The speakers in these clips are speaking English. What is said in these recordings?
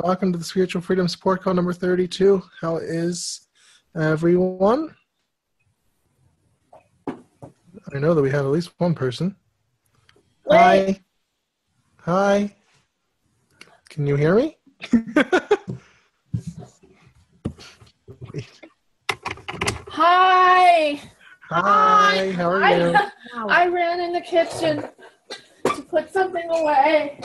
Welcome to the Spiritual Freedom Support Call number 32. How is everyone? I know that we have at least one person. Wait. Hi. Can you hear me? Hi. Hi. How are you? I ran in the kitchen to put something away,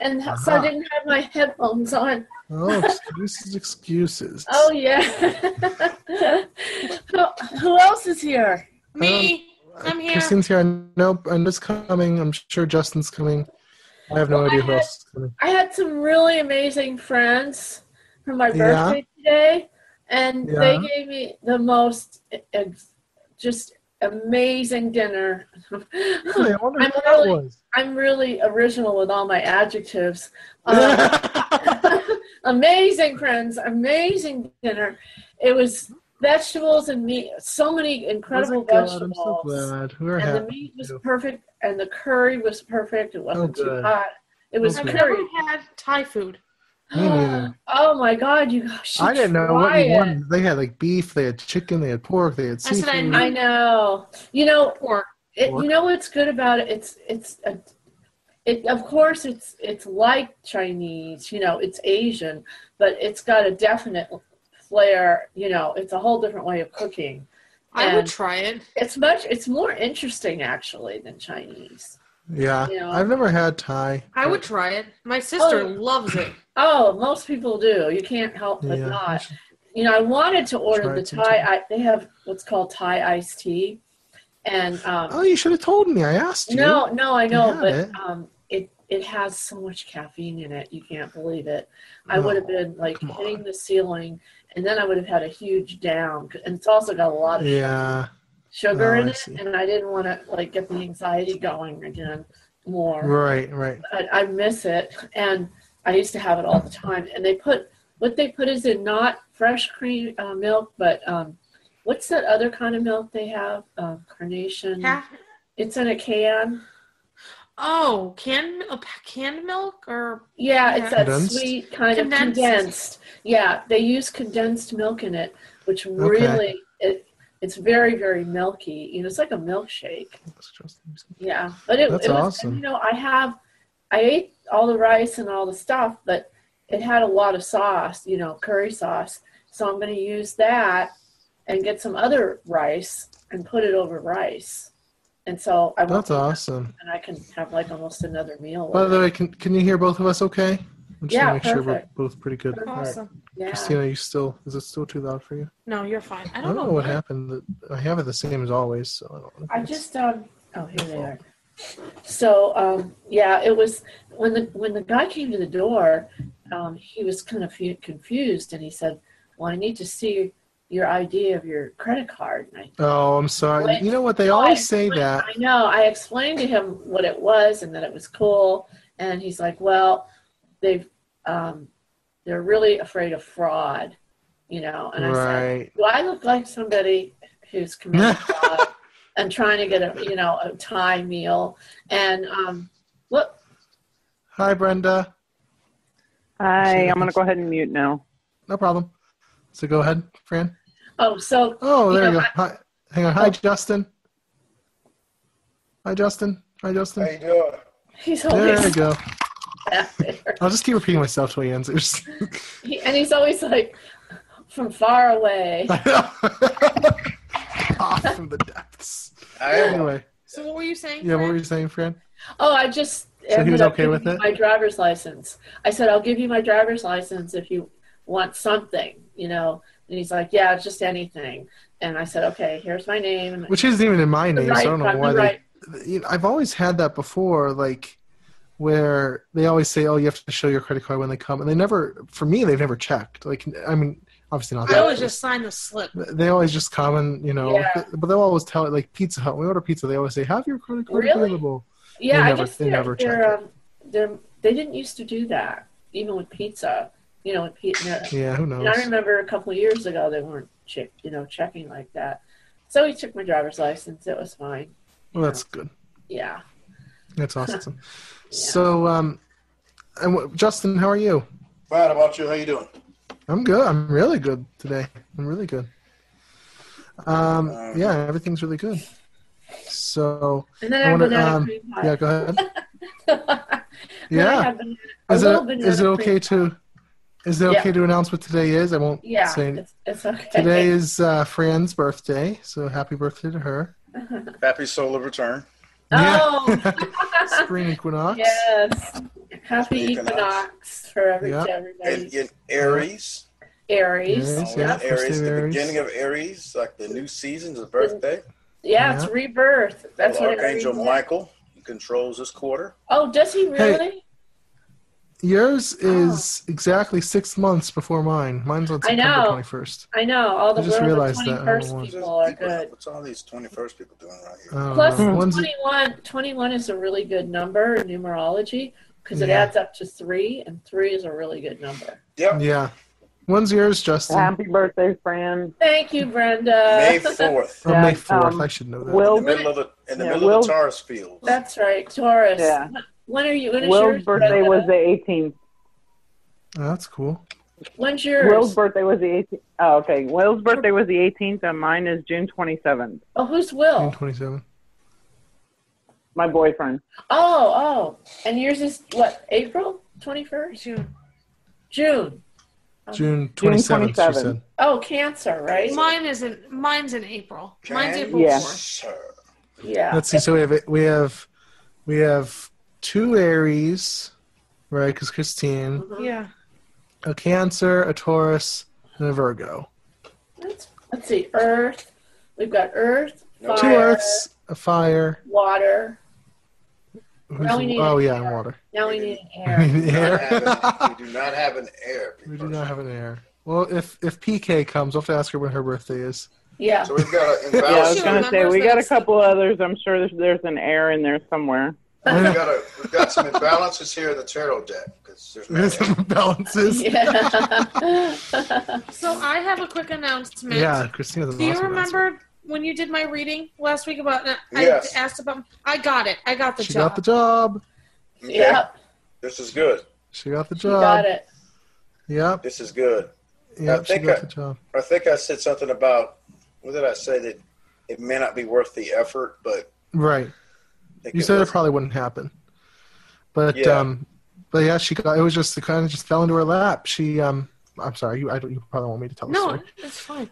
and so I didn't have my headphones on. Oh, excuses. Oh, yeah. Who else is here? Me. I'm here. Christine's here. Nope, I'm just coming. I'm sure Justin's coming. I have no idea who else is coming. I had some really amazing friends for my birthday today, and they gave me the most just amazing dinner. Really? I wonder who that was. I'm really original with all my adjectives. Amazing friends, amazing dinner. It was vegetables and meat, so many incredible vegetables. I'm so glad. And the meat was perfect, and the curry was perfect. It wasn't too hot. It was I've curry. never had Thai food. Me neither. Oh my God, you should I didn't know try what you it. wanted. They had like beef, they had chicken, they had pork, they had seafood. I know. You know, Pork. you know what's good about it? Of course it's like Chinese, it's Asian, but it's got a definite flair, it's a whole different way of cooking. I would try it. It's more interesting actually than Chinese. Yeah. I've never had Thai. I would try it. My sister loves it. Oh, most people do. You can't help but not. I wanted to order the Thai. They have what's called Thai iced tea. And you should have told me. I asked you. No, I know, but it has so much caffeine in it. You can't believe it. I would have been hitting the ceiling, and then I would have had a huge down. And it's also got a lot of sugar in it, and I didn't want to get the anxiety going again more. Right. I miss it, and I used to have it all the time. And what they put is in not fresh cream milk, but what's that other kind of milk they have? Carnation. It's in a can. Oh, canned milk or it's that condensed? Sweet kind of condensed. Yeah, they use condensed milk in it, which really it's very, very milky. It's like a milkshake. Yeah, but it was awesome. I ate all the rice and all the stuff, but it had a lot of sauce, curry sauce. So I'm going to use that and get some other rice and put it over rice. And so that's awesome. And I can have almost another meal. By the way, can you hear both of us okay? I'm just gonna make perfect. sure we're both pretty good. Awesome. Right. Yeah. Christina, is it still too loud for you? No, you're fine. I don't know what happened. I have it the same as always, so I don't know. I just here they are. So it was when the guy came to the door, he was kind of confused, and he said, "Well, I need to see your ID of your credit card." And I'm sorry. You know what? They always say that. I know. I explained to him what it was and that it was cool, and he's like, "Well, they're really afraid of fraud, And I said, "Do I look like somebody who's committing fraud and trying to get a Thai meal?" And look. Hi, Brenda. Hi. I'm gonna go ahead and mute now. No problem. So go ahead, Fran. Oh, there you go. Hi. Hang on. Hi, Justin. Hi, Justin. How you doing? He's always there you go. There. I'll just keep repeating myself till he answers. And he's always from far away. Off from the depths. Anyway. So what were you saying? Yeah, what were you saying, Fran? Oh, I just so he was okay with it? My driver's license. I said, I'll give you my driver's license if you want something, And he's like, yeah, just anything. And I said, okay, here's my name. Which isn't even in my name, so I don't know why I've always had that before, where they always say, oh, you have to show your credit card when they come. And they've never checked. Obviously not that. I always just sign the slip. They always just come and, but they'll always tell it, Pizza Hut. When we order pizza, they always say, have your credit card available. Yeah, I guess they never check it. They didn't used to do that, even with pizza. With pizza. Yeah, who knows? And I remember a couple of years ago they weren't checking like that. So he took my driver's license. It was fine. Well, that's good. Yeah. That's awesome. Yeah. So, Justin, how are you? Fine, how about you? How you doing? I'm good. I'm really good today. I'm really good. Yeah, everything's really good. So, and then I have banana cream pie. Yeah, go ahead. Yeah. Is it okay to announce what today is? I won't say. It's okay. Today is Fran's birthday, so happy birthday to her. Happy solar return. Oh, spring equinox. Yes, happy equinox for everybody. In Aries. Aries. Aries. The beginning of Aries, like the new season's birthday. Yeah, it's rebirth. That's what Archangel Michael controls this quarter. Oh, does he really? Hey, yours is exactly 6 months before mine. Mine's on September 21st. I know. All the 21st people are good. What's all these 21st people doing right here? Plus, 21 is a really good number in numerology because it adds up to 3, and 3 is a really good number. Yep. Yeah. When's yours, Justin? Happy birthday, Fran. Thank you, Brenda. May 4th. Oh, May 4th. I should know that. In the middle of the Taurus fields. That's right, Taurus. Yeah. When are you? When is Will's yours, birthday was the 18th. Oh, that's cool. When's yours? Will's birthday was the 18th. Oh, okay. Will's birthday was the 18th, and mine is June 27th. Oh, who's Will? June 27th. My boyfriend. Oh. And yours is what, April 21st? June. June 27th, she said. Oh, Cancer, right? Mine's in April. Mine's April 4th. Yeah. Let's see. So we have 2 Aries, right? Because Christine. Mm-hmm. Yeah. A Cancer, a Taurus, and a Virgo. Let's see. Earth. We've got Earth, fire, 2 Earths, a fire, water. water. Now we need an air. We need air. We do not have an air. We do not have an air. Well, if PK comes, we'll have to ask her when her birthday is. Yeah. So we've got an Yeah, I was imbalance. going to say, we got a couple others. I'm sure there's an air in there somewhere. We've got some imbalances here in the tarot deck. There's some imbalances. Yeah. So I have a quick announcement. Yeah, Christina. Do you remember when you did my reading last week about? Yes. I asked about. I got it. I got the She job. got the job. Okay. Yep. This is good. She got the You job. got it. Yep. This is good. Yep. She got the job. I think I said something about, what did I say, that it may not be worth the effort, but... Right. You said it probably wouldn't happen. But yeah, she got, it was just, it kind of just fell into her lap. She, I'm sorry, you probably want me to tell the story. No, it's fine.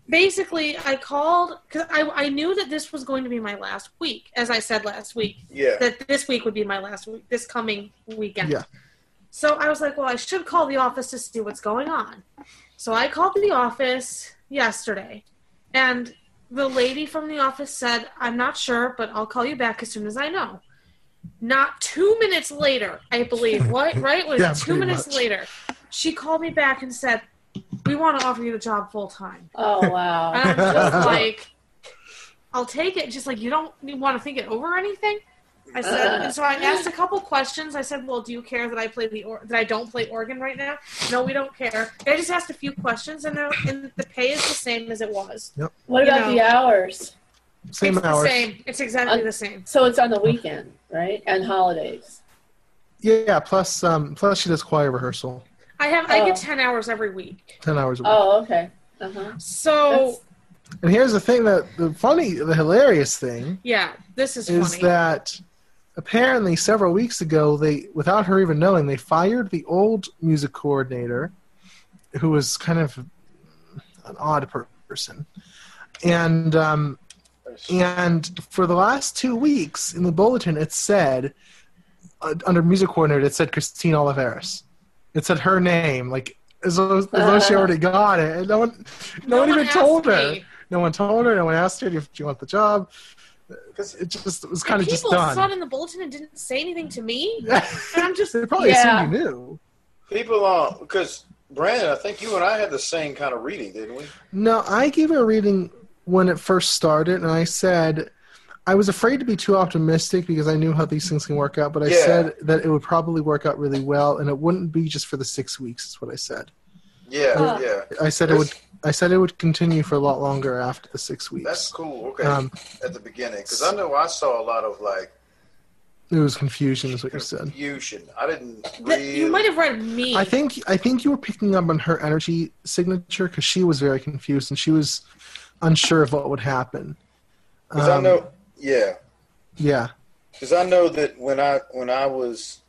Basically, I called, because I knew that this was going to be my last week, as I said last week. Yeah. That this week would be my last week, this coming weekend. Yeah. So I was like, well, I should call the office to see what's going on. So I called the office yesterday, and the lady from the office said, I'm not sure, but I'll call you back as soon as I know. Not 2 minutes later, I believe, right? Was Yeah, 2 minutes much. later, she called me back and said, we want to offer you the job full time. Oh, wow. And I'm just like, I'll take it. Just like, you want to think it over or anything? I said, and so I asked a couple questions. I said, well, do you care that I play that I don't play organ right now? No, we don't care. I just asked a few questions, and the pay is the same as it was. Yep. What about the hours? Same it's hours. The same. It's exactly the same. So it's on the weekend, right? And holidays. Yeah, plus she does choir rehearsal. I get 10 hours every week. 10 hours a week. Oh, okay. Uh-huh. So... And here's the thing the hilarious thing. Yeah, this is funny. That apparently several weeks ago, without her even knowing, they fired the old music coordinator, who was kind of an odd person. And for the last 2 weeks in the bulletin, it said, under music coordinator, it said Christine Oliveras. It said her name, like as though she already got it. And no one even told her. No one told her. No one asked her if she want the job. It was kind of just done. People saw it in the bulletin and didn't say anything to me. And I'm just... They probably assumed you knew. People, because Brandon, I think you and I had the same kind of reading, didn't we? No, I gave her a reading when it first started, and I said I was afraid to be too optimistic because I knew how these things can work out, but I said that it would probably work out really well, and it wouldn't be just for the 6 weeks, is what I said. Yeah. I said it would continue for a lot longer after the 6 weeks. That's cool. Okay, at the beginning, because I know I saw a lot of It was confusion, is what you said. Confusion. I didn't really... You might have read me. I think you were picking up on her energy signature because she was very confused and she was unsure of what would happen. Because I know... Yeah. Yeah. Because I know that when I was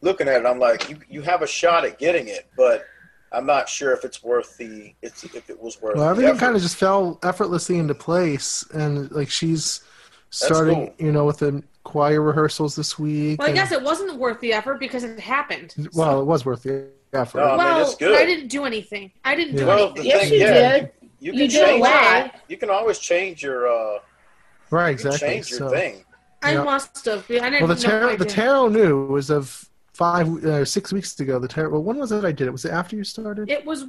looking at it, I'm like, you have a shot at getting it, but I'm not sure if it's worth if it was worth. Well, everything kind of just fell effortlessly into place, and like she's starting, cool. With the choir rehearsals this week. Well, I guess it wasn't worth the effort because it happened. Well, it was worth the effort. No, I mean, it's good. I didn't do anything. I didn't do anything. Yes, you did. You did a lot. You can always change your. Right, exactly. Change your thing. I must have. I didn't well, know the tarot knew was of 6 weeks ago. The tarot. Well, when was it I did it? Was it after you started? It was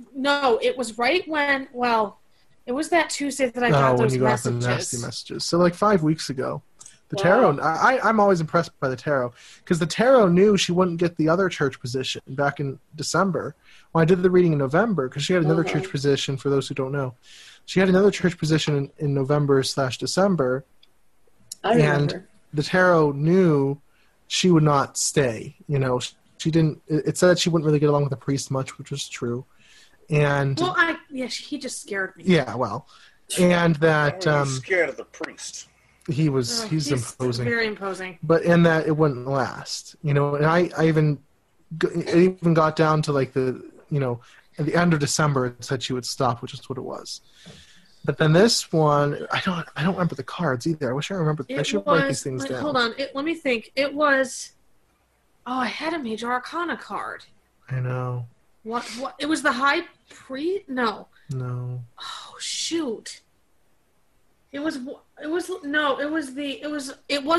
right when. Well, it was that Tuesday that I got those messages. Got the nasty messages. So like 5 weeks ago. The tarot. I'm always impressed by the tarot because the tarot knew she wouldn't get the other church position back in December. When I did the reading in November, because she had another church position. For those who don't know, she had another church position in November/December. I remember. And the tarot knew she would not stay. She didn't. It said she wouldn't really get along with the priest much, which was true. And he just scared me. Yeah, well, and that scared of the priest. He's imposing, very imposing. But in that it wouldn't last, and I even got down to like at the end of December it said she would stop, which is what it was. But then this one, I don't remember the cards either. I wish I remembered. I should write these things down. Hold on, let me think. It was. Oh, I had a Major Arcana card. I know. What? It was the High Priest? No. No. Oh shoot! It was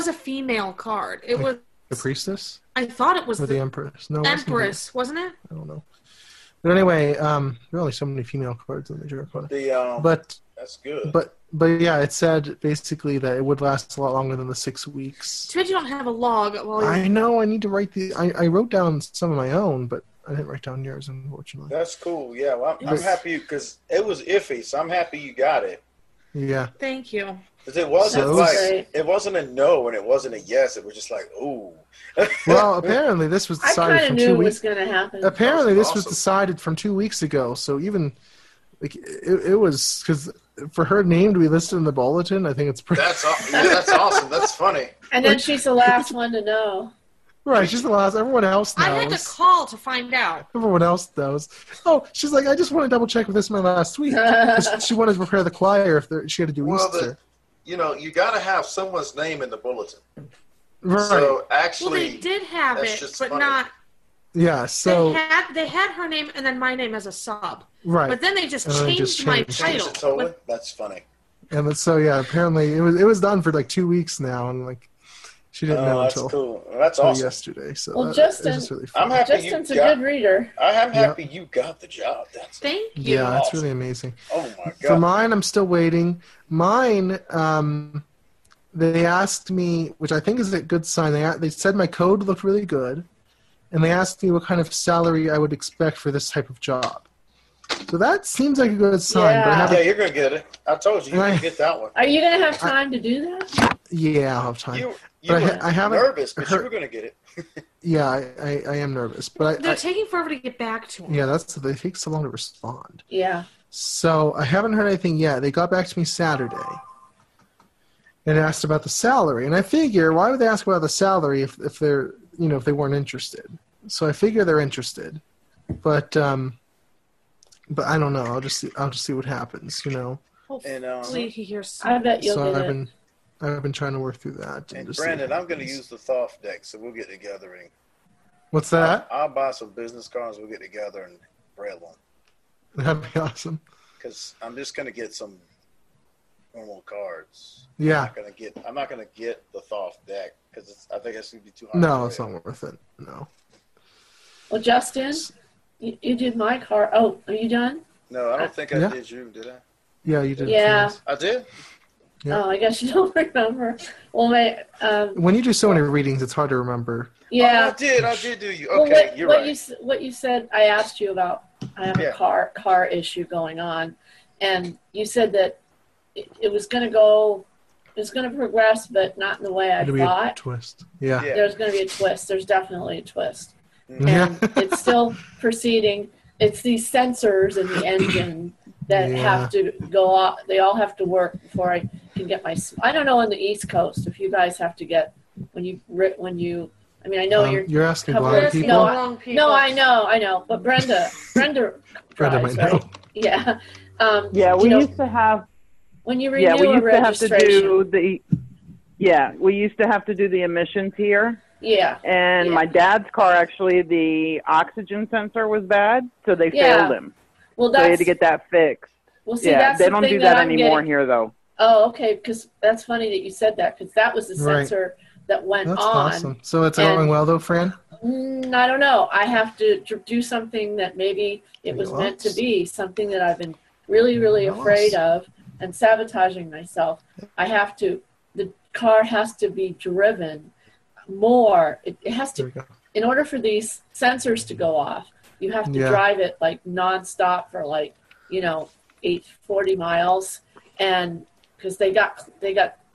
a female card. It was the priestess. I thought it was the Empress. No, Empress, wasn't it? I don't know. But anyway, there are only so many female cards in the Major Arcana. But that's good. But yeah, it said basically that it would last a lot longer than the 6 weeks. Too bad you don't have a log. I know. I need to write I wrote down some of my own, but I didn't write down yours, unfortunately. That's cool. Yeah, well, I'm happy because it was iffy, so I'm happy you got it. Yeah. Thank you. Because it wasn't it wasn't a no and it wasn't a yes. It was just like, ooh. Well, apparently this was decided. I kind of knew it was going to happen. Apparently this was decided from 2 weeks ago. So even like it was because for her name to be listed in the bulletin, I think it's pretty. That's awesome. That's funny. And then she's the last one to know. Right, she's the last. Everyone else knows. I had to call to find out. Everyone else knows. Oh, she's like, I just want to double check if this is my last week. She wanted to prepare the choir if she had to do Easter. You got to have someone's name in the bulletin. Right. So actually, they did have it, but funny. not. Yeah. So they had her name and then my name as a sub. Right. But then they just changed my title. Totally. That's funny. And so apparently it was done for like 2 weeks now, and like. She didn't know until cool. That's awesome. Yesterday. So well, Justin, really fun. I'm happy Justin's a good reader. I am happy you got the job. Thank you. Yeah, that's really amazing. Oh my god. For mine, I'm still waiting. Mine, they asked me, which I think is a good sign. They said my code looked really good, and they asked me what kind of salary I would expect for this type of job. So that seems like a good sign. Yeah, but you're gonna get it. I told you, you're gonna get that one. Are you gonna have time to do that? Yeah, I'll have time. I haven't nervous, but you were gonna get it. Yeah, I am nervous, but they're taking forever to get back to them. Yeah, they take so long to respond. Yeah. So I haven't heard anything yet. They got back to me Saturday and asked about the salary, and I figure why would they ask about the salary if they're if they weren't interested? So I figure they're interested, but I don't know. I'll just see what happens. Hopefully he hears. I bet you'll get it. I've been trying to work through that. And Brandon, I'm going to use the Thoth deck, so we'll get together and. What's that? I'll buy some business cards. We'll get together and braille them. That'd be awesome. Because I'm just going to get some normal cards. Yeah. I'm not going to get the Thoth deck because I think it's going to be too hard. No, it's not worth it. No. Well, Justin, you did my card. Oh, are you done? No, I don't think I did you. Did I? Yeah, you did. Yeah. I did. Yeah. Oh, I guess you don't remember. Well, when you do so many readings, it's hard to remember. Yeah, I did do you. Okay, well, you're right. What you said, I asked you about. I have a car issue going on, and you said that it was going to go it's going to progress, but not in the way I thought. A twist. Yeah. There's going to be a twist. There's definitely a twist. Yeah. And it's still proceeding. It's these sensors in the engine that have to go off. They all have to work before I can get my. I don't know on the East Coast if you guys have to get when you. I mean, I know you're asking blind people. No, I know. But Brenda might know. Right? Yeah. We used to have. When you renew a registration. We used to have to do the emissions here. Yeah. And my dad's car, actually, the oxygen sensor was bad, so they failed him. Well, so he had to get that fixed. Well, see, that's they don't do that anymore here, though. Oh, okay, because that's funny that you said that, because that was the sensor that went on. That's awesome. So it's going well, though, Fran? I don't know. I have to do something that maybe it was meant to be, something that I've been really, really afraid of and sabotaging myself. The car has to be driven more. It has to, in order for these sensors to go off, you have to drive it like nonstop for 40 miles, and because they got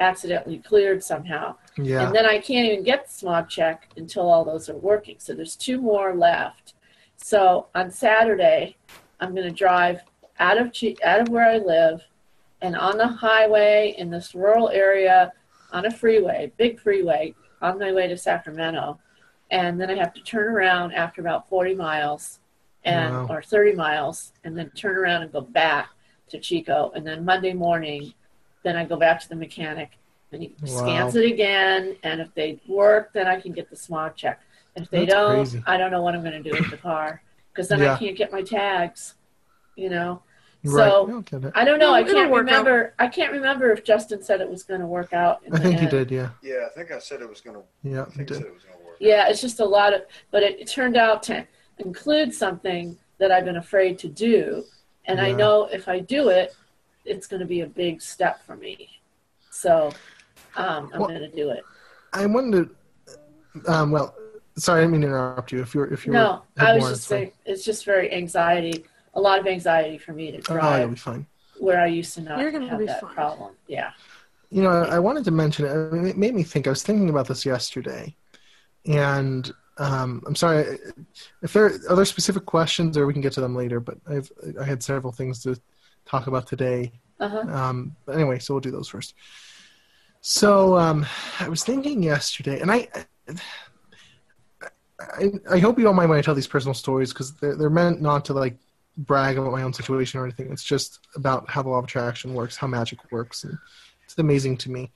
accidentally cleared somehow. Yeah. And then I can't even get the smog check until all those are working. So there's 2 more left. So on Saturday, I'm going to drive out of where I live and on the highway in this rural area on a freeway, big freeway, on my way to Sacramento. And then I have to turn around after about 40 miles or 30 miles and then turn around and go back to Chico. And then Monday morning, then I go back to the mechanic and he scans it again. And if they work, then I can get the smog check. And if they don't, crazy. I don't know what I'm going to do with the car because then I can't get my tags, So I don't know. I can't remember. I can't remember if Justin said it was going to work out. I think he did. Yeah. Yeah, I think I said it was going to. Yeah, I think I said it was going to work. Yeah, it's just a lot of, but it turned out to include something that I've been afraid to do, and I know if I do it, it's going to be a big step for me. So I'm going to do it. I wanted to. Sorry, I didn't mean to interrupt you. If you're no, I was just saying it's just very anxiety. A lot of anxiety for me to drive. You'll be fine. Where I used to not have that problem. Yeah. I wanted to mention it. I mean, it made me think. I was thinking about this yesterday, and I'm sorry if there are other specific questions, or we can get to them later. But I had several things to talk about today. But anyway, so we'll do those first. So I was thinking yesterday, and I hope you don't mind when I tell these personal stories because they're meant not to brag about my own situation or anything. It's just about how the law of attraction works, how magic works, and it's amazing to me.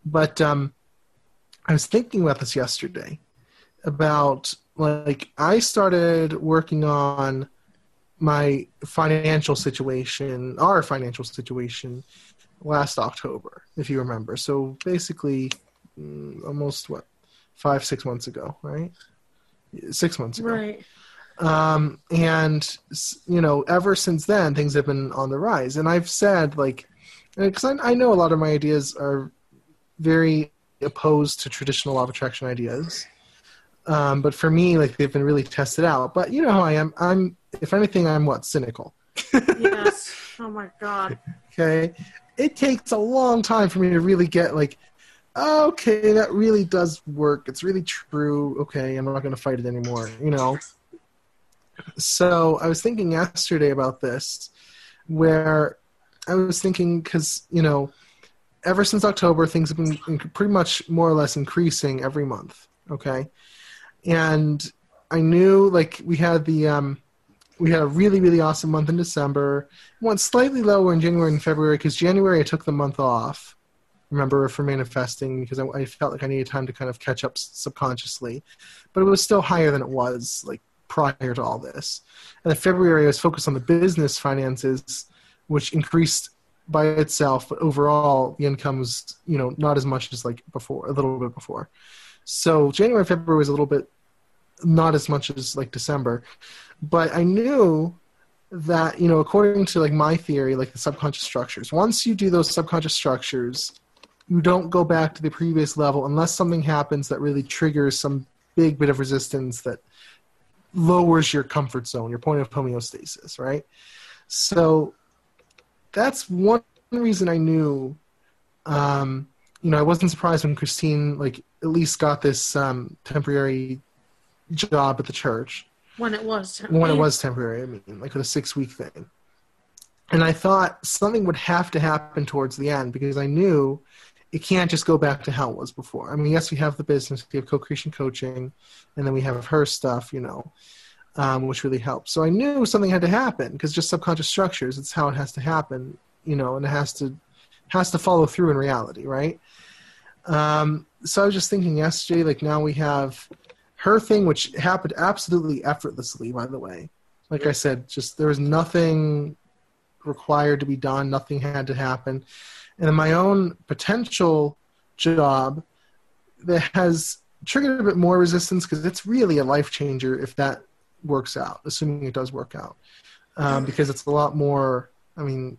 But I was thinking about this yesterday about I started working on my our financial situation last October, if you remember. So basically almost 5-6 months ago, right? 6 months ago. Right. And ever since then, things have been on the rise. And I've said, because I know a lot of my ideas are very opposed to traditional law of attraction ideas. But for me, they've been really tested out. But you know how I am. If anything, I'm cynical. Yes. Oh my God. Okay. It takes a long time for me to really get okay, that really does work. It's really true. Okay, I'm not going to fight it anymore, So I was thinking yesterday about this, where I was thinking because, ever since October, things have been pretty much more or less increasing every month, okay? And I knew, we had we had a really, really awesome month in December. It went slightly lower in January and February because January I took the month off. Remember, for manifesting, because I felt like I needed time to kind of catch up subconsciously. But it was still higher than it was, prior to all this. And in February, I was focused on the business finances, which increased by itself, but overall, the income was, not as much as before, a little bit before. So January, February was a little bit not as much as December. But I knew that, according to my theory, the subconscious structures, once you do those subconscious structures, you don't go back to the previous level unless something happens that really triggers some big bit of resistance that lowers your comfort zone, your point of homeostasis, right? So that's one reason I knew I wasn't surprised when Christine, like, at least got this temporary job at the church. When it was temporary. When it was temporary, I mean, like with a 6-week thing. And I thought something would have to happen towards the end because I knew it can't just go back to how it was before. I mean, yes, we have the business, we have co-creation coaching, and then we have her stuff, which really helps. So I knew something had to happen because just subconscious structures, it's how it has to happen, and it has to follow through in reality, right? So I was just thinking yesterday, like now we have her thing, which happened absolutely effortlessly, by the way. Like I said, just there was nothing required to be done, nothing had to happen. And in my own potential job that has triggered a bit more resistance because it's really a life changer if that works out, assuming it does work out. Because it's a lot more, I mean,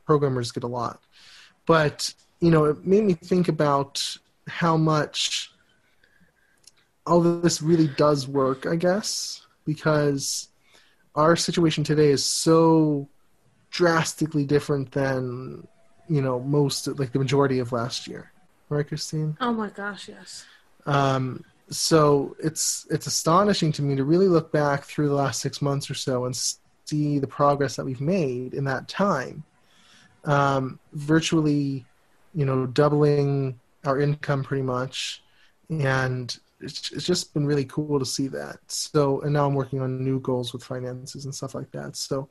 programmers get a lot. But, it made me think about how much all of this really does work, I guess, because our situation today is so drastically different than, most, like the majority of last year. Right, Christine? Oh my gosh, yes. So it's astonishing to me to really look back through the last 6 months or so and see the progress that we've made in that time. Virtually, doubling our income pretty much. And it's just been really cool to see that. So, and now I'm working on new goals with finances and stuff like that. So,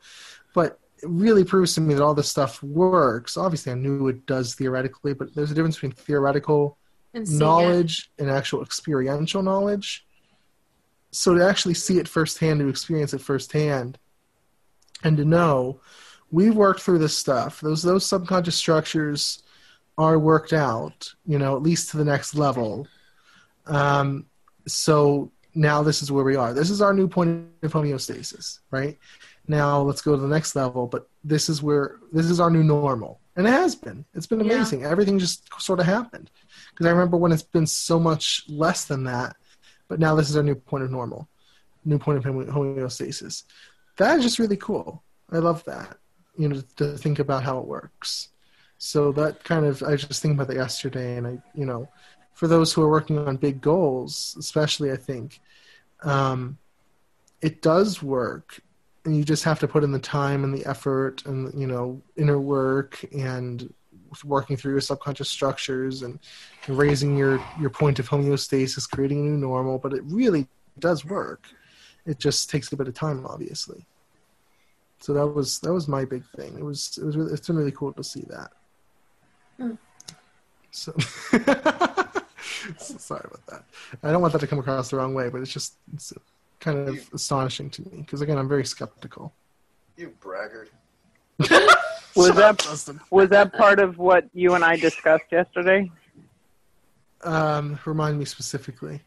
but it really proves to me that all this stuff works. Obviously, I knew it does theoretically, but there's a difference between theoretical knowledge and actual experiential knowledge. So to actually see it firsthand, to experience it firsthand, and to know we've worked through this stuff. Those subconscious structures are worked out, at least to the next level. So now this is where we are. This is our new point of homeostasis, right? Now let's go to the next level, but this is our new normal. And it has been. It's been amazing. Yeah. Everything just sort of happened. Because I remember when it's been so much less than that, but now this is our new point of normal, new point of homeostasis. That is just really cool. I love that, to think about how it works. So that kind of, I was just thinking about that yesterday, and for those who are working on big goals, especially, I think, it does work. And you just have to put in the time and the effort and, inner work and working through your subconscious structures and raising your point of homeostasis, creating a new normal. But it really does work. It just takes a bit of time, obviously. So that was my big thing. It's been really cool to see that. So sorry about that. I don't want that to come across the wrong way, but it's kind of astonishing to me because, again, I'm very skeptical. You braggart. Was that part of what you and I discussed yesterday? Remind me specifically.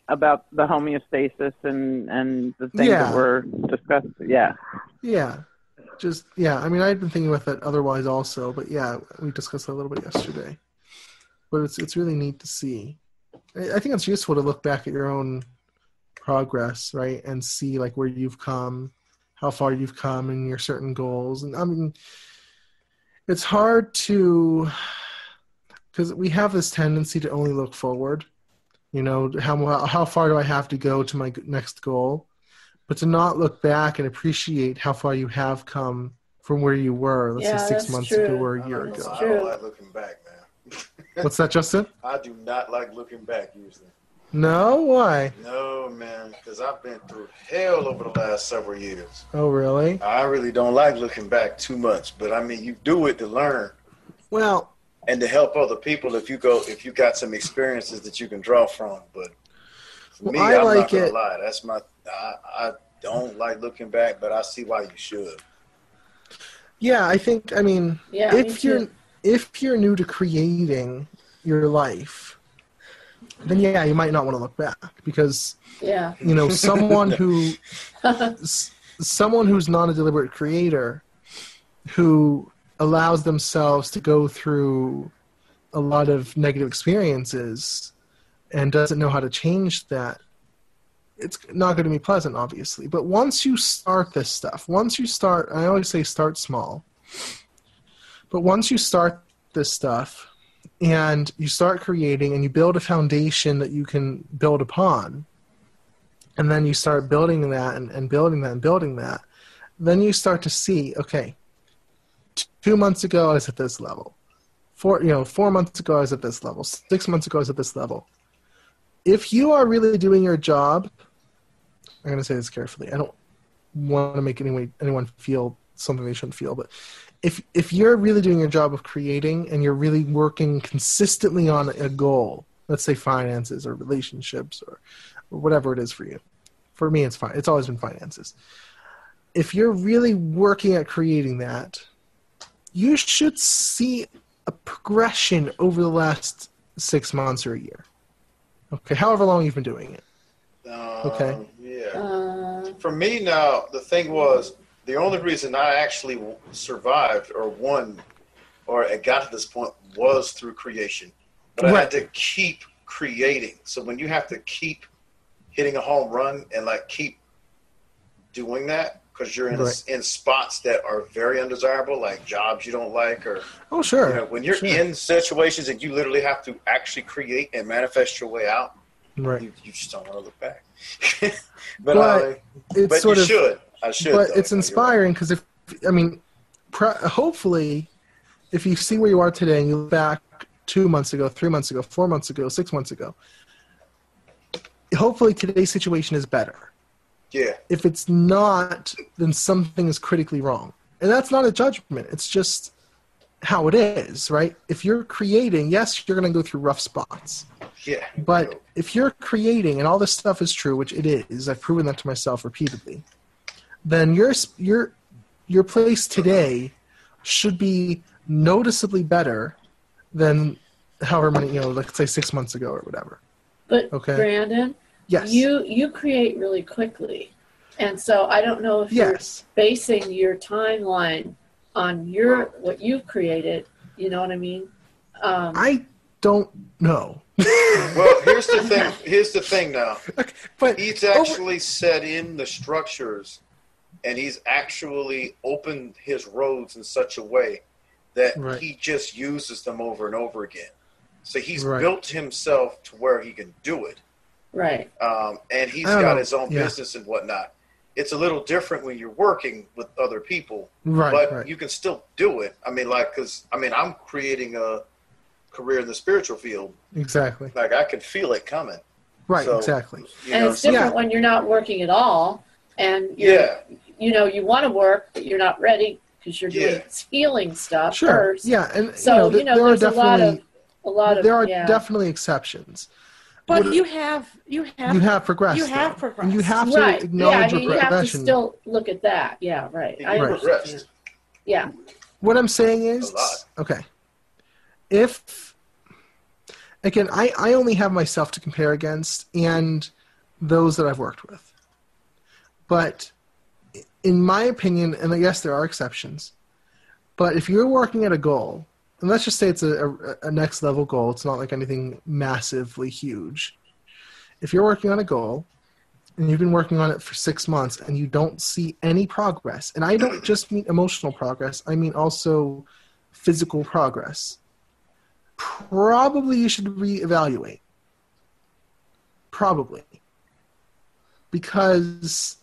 About the homeostasis and the things that were discussed. Yeah. Yeah. I mean, I'd been thinking about that otherwise also, but yeah, we discussed that a little bit yesterday. But it's really neat to see. I think it's useful to look back at your own progress, right, and see like where you've come, how far you've come in your certain goals. And I mean, it's hard because we have this tendency to only look forward. How far do I have to go to my next goal? But to not look back and appreciate how far you have come from where you were, let's say 6 months ago or a year ago. I don't like looking back, man. What's that, Justin? I do not like looking back usually. No? Why? No, man, because I've been through hell over the last several years. Oh, really? I really don't like looking back too much, but I mean, you do it to learn. Well, and to help other people if you got some experiences that you can draw from. But for me, I'm not gonna lie. That's I don't like looking back, but I see why you should. Yeah, I think. I mean, if you're new to creating your life, then you might not want to look back because someone who's not a deliberate creator, who allows themselves to go through a lot of negative experiences and doesn't know how to change that, it's not going to be pleasant, obviously. But once you start this stuff, I always say start small. But once you start this stuff, and you start creating and you build a foundation that you can build upon, and then you start building that and building that and building that, then you start to see, okay, 2 months ago I was at this level. 4 months ago I was at this level. 6 months ago I was at this level. If you are really doing your job, I'm going to say this carefully. I don't want to make anyone feel something they shouldn't feel, but if you're really doing your job of creating and you're really working consistently on a goal, let's say finances or relationships or whatever it is for you. For me, it's fine. It's always been finances. If you're really working at creating that, you should see a progression over the last 6 months or a year. Okay, however long you've been doing it. Okay. Yeah. For me now, the thing was, the only reason I actually survived or won or it got to this point was through creation. But I had to keep creating. So when you have to keep hitting a home run and like keep doing that because you're in spots that are very undesirable, like jobs you don't like, or when you're in situations and you literally have to actually create and manifest your way out, you just don't want to look back. but you should. I should. But it's inspiring because hopefully, if you see where you are today and you look back 2 months ago, 3 months ago, 4 months ago, 6 months ago, hopefully today's situation is better. Yeah. If it's not, then something is critically wrong. And that's not a judgment. It's just how it is, right? If you're creating, yes, you're going to go through rough spots. Yeah. But if you're creating, and all this stuff is true, which it is, I've proven that to myself repeatedly, then your place today should be noticeably better than however many, let's say 6 months ago or whatever. But Brandon, yes, you create really quickly, and so I don't know if you're basing your timeline on what you've created. You know what I mean? I don't know. Well, here's the thing now. Okay, but he's actually set in the structures, and he's actually opened his roads in such a way that he just uses them over and over again. So he's built himself to where he can do it. Right. And he's got his own business and whatnot. It's a little different when you're working with other people, but you can still do it. I'm creating a career in the spiritual field. Exactly. Like I can feel it coming. Right, exactly. And it's different when you're not working at all, and you want to work, but you're not ready because you're doing healing stuff first. Yeah, and so there's a lot of there are definitely exceptions. But you have progressed. You have progressed. And you have to acknowledge your progression. You have to still look at that. Yeah, right. I understand. Yeah. What I'm saying is, if, again, I only have myself to compare against and those that I've worked with. But in my opinion, and I guess there are exceptions, but if you're working at a goal, and let's just say it's a next level goal, it's not like anything massively huge. If you're working on a goal and you've been working on it for 6 months and you don't see any progress, and I don't just mean emotional progress, I mean also physical progress, probably you should reevaluate. Probably. Because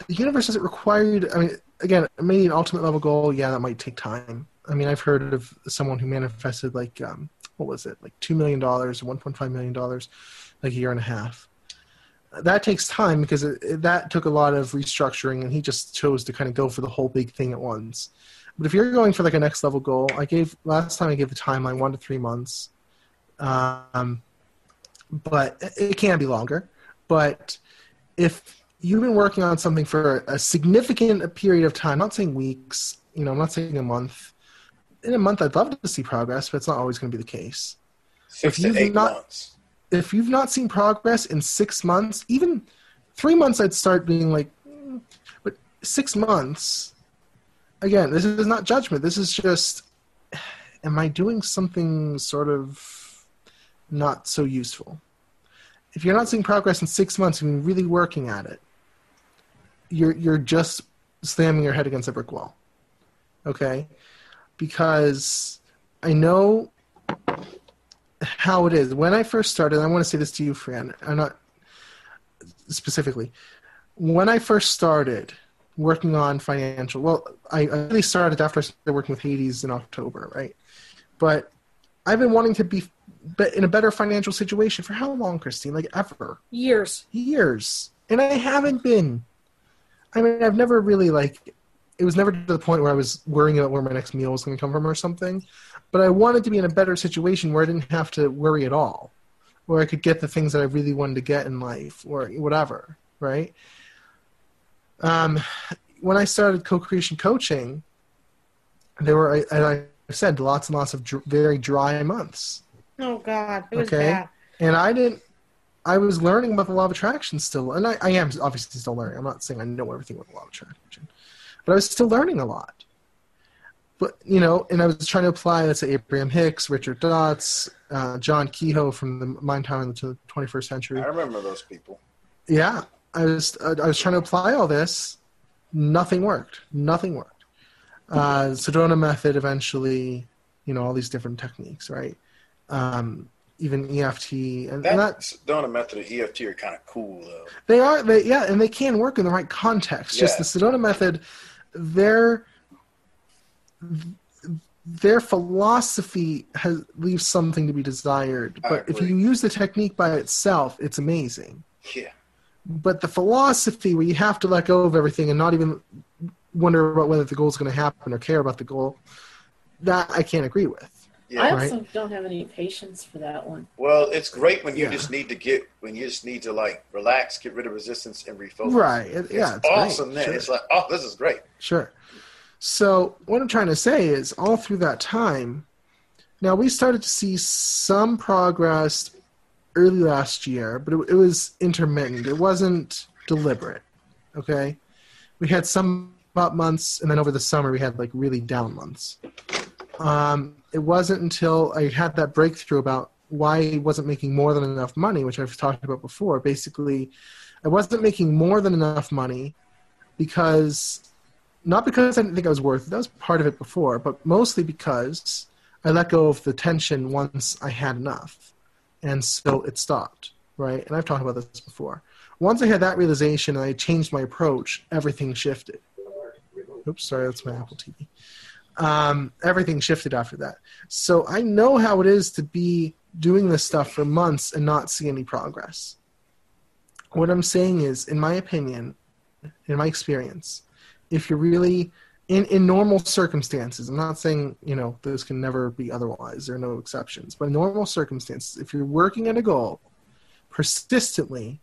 the universe doesn't require you to, again, maybe an ultimate level goal, that might take time. I've heard of someone who manifested like $2 million or $1.5 million, like a year and a half. That takes time because that took a lot of restructuring, and he just chose to kind of go for the whole big thing at once. But if you're going for like a next level goal, last time I gave the timeline 1 to 3 months, but it can be longer. But if you've been working on something for a significant period of time, not saying weeks, I'm not saying a month. In a month, I'd love to see progress, but it's not always going to be the case. 6 to 8 months. If you've not seen progress in 6 months, even 3 months, I'd start being like, but 6 months, again, this is not judgment. This is just, am I doing something sort of not so useful? If you're not seeing progress in 6 months and you're really working at it, you're just slamming your head against a brick wall. Okay? Because I know how it is. When I first started, I want to say this to you, Fran, I'm not specifically. When I first started working on financial, well, I really started after I started working with Hades in October, right? But I've been wanting to be in a better financial situation for how long, Christine? Like ever. Years. And I haven't been. I mean, I've never really it was never to the point where I was worrying about where my next meal was going to come from or something. But I wanted to be in a better situation where I didn't have to worry at all. Where I could get the things that I really wanted to get in life or whatever, right? When I started co-creation coaching, there were, as I said, lots and lots of very dry months. Oh, God. It was bad. And I was learning about the law of attraction still. And I am obviously still learning. I'm not saying I know everything about the law of attraction. But I was still learning a lot. But, and I was trying to apply that to Abraham Hicks, Richard Dotz, John Kehoe from the Mind, Time, into the 21st Century. I remember those people. Yeah. I was trying to apply all this. Nothing worked. Sedona method eventually, all these different techniques, right? Even EFT. And that Sedona method and EFT are kind of cool, though. They are. And they can work in the right context. Yeah. Just the Sedona method, their philosophy leaves something to be desired. But if you use the technique by itself, it's amazing. Yeah. But the philosophy where you have to let go of everything and not even wonder about whether the goal is going to happen or care about the goal, that I can't agree with. Yeah. I also don't have any patience for that one. Well, it's great when you just need to relax, get rid of resistance, and refocus. Right. It's awesome. Great. Then Sure. It's like, oh, this is great. Sure. So what I'm trying to say is, all through that time, now we started to see some progress early last year, but it was intermittent. It wasn't deliberate. Okay, we had some up months, and then over the summer we had really down months. It wasn't until I had that breakthrough about why I wasn't making more than enough money, which I've talked about before. Basically, I wasn't making more than enough money not because I didn't think I was worth it. That was part of it before, but mostly because I let go of the tension once I had enough. And so it stopped, right? And I've talked about this before. Once I had that realization and I changed my approach, everything shifted. Oops, sorry, that's my Apple TV. Everything shifted after that. So I know how it is to be doing this stuff for months and not see any progress. What I'm saying is, in my opinion, in my experience, if you're really in normal circumstances, I'm not saying, those can never be otherwise. There are no exceptions. But in normal circumstances, if you're working at a goal persistently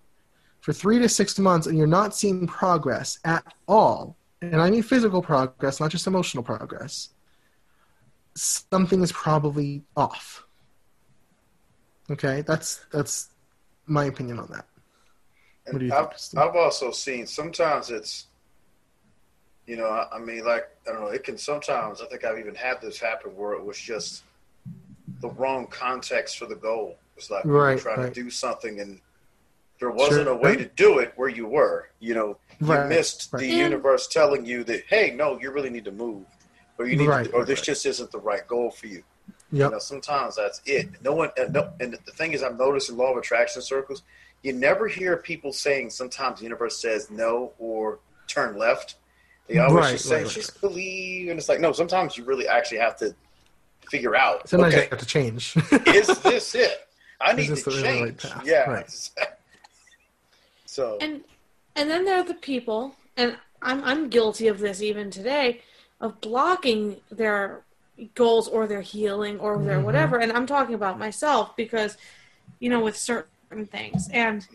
for 3 to 6 months and you're not seeing progress at all, and I mean physical progress, not just emotional progress, something is probably off. Okay? That's my opinion on that. What do you think, Steve? I've also seen sometimes it's, I don't know, it can sometimes, I think I've even had this happen where it was just the wrong context for the goal. It's like right, you were trying to do something and there wasn't a way to do it where you were. You missed the universe telling you that, hey, no, you really need to move. Or you need or this just isn't the right goal for you. Yep. Sometimes that's it. And the thing is, I've noticed in law of attraction circles, you never hear people saying sometimes the universe says no or turn left. They always just say, just believe. And it's like, no, sometimes you really actually have to figure out. Sometimes you have to change. Is this it? I need to change. Right, yeah. Right. So. And then there are the people, and I'm guilty of this even today, of blocking their goals or their healing or their whatever. And I'm talking about myself because, with certain things. And,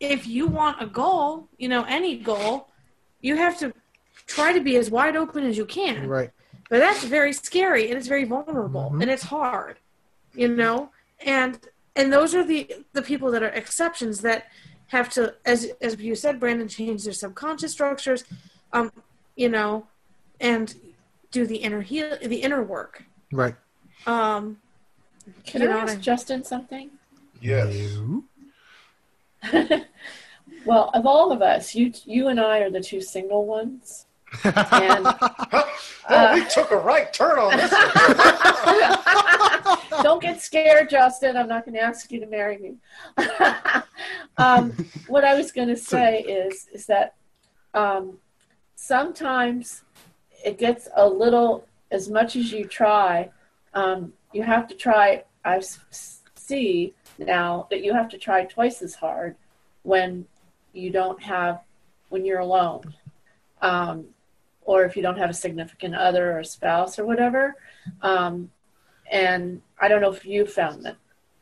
if you want a goal, any goal, you have to try to be as wide open as you can. Right. But that's very scary, and it's very vulnerable, and it's hard, and those are the people that are exceptions that have to, as you said, Brandon, change their subconscious structures, and do the inner work. Right. Can I ask Justin something? Yes. Well, of all of us, you and I are the two single ones. And we took a right turn on this. Don't get scared, Justin. I'm not going to ask you to marry me. What I was going to say is that sometimes it gets a little, as much as you try, you have to try. I see now that you have to try twice as hard when you're alone. Or if you don't have a significant other or a spouse or whatever. And I don't know if you found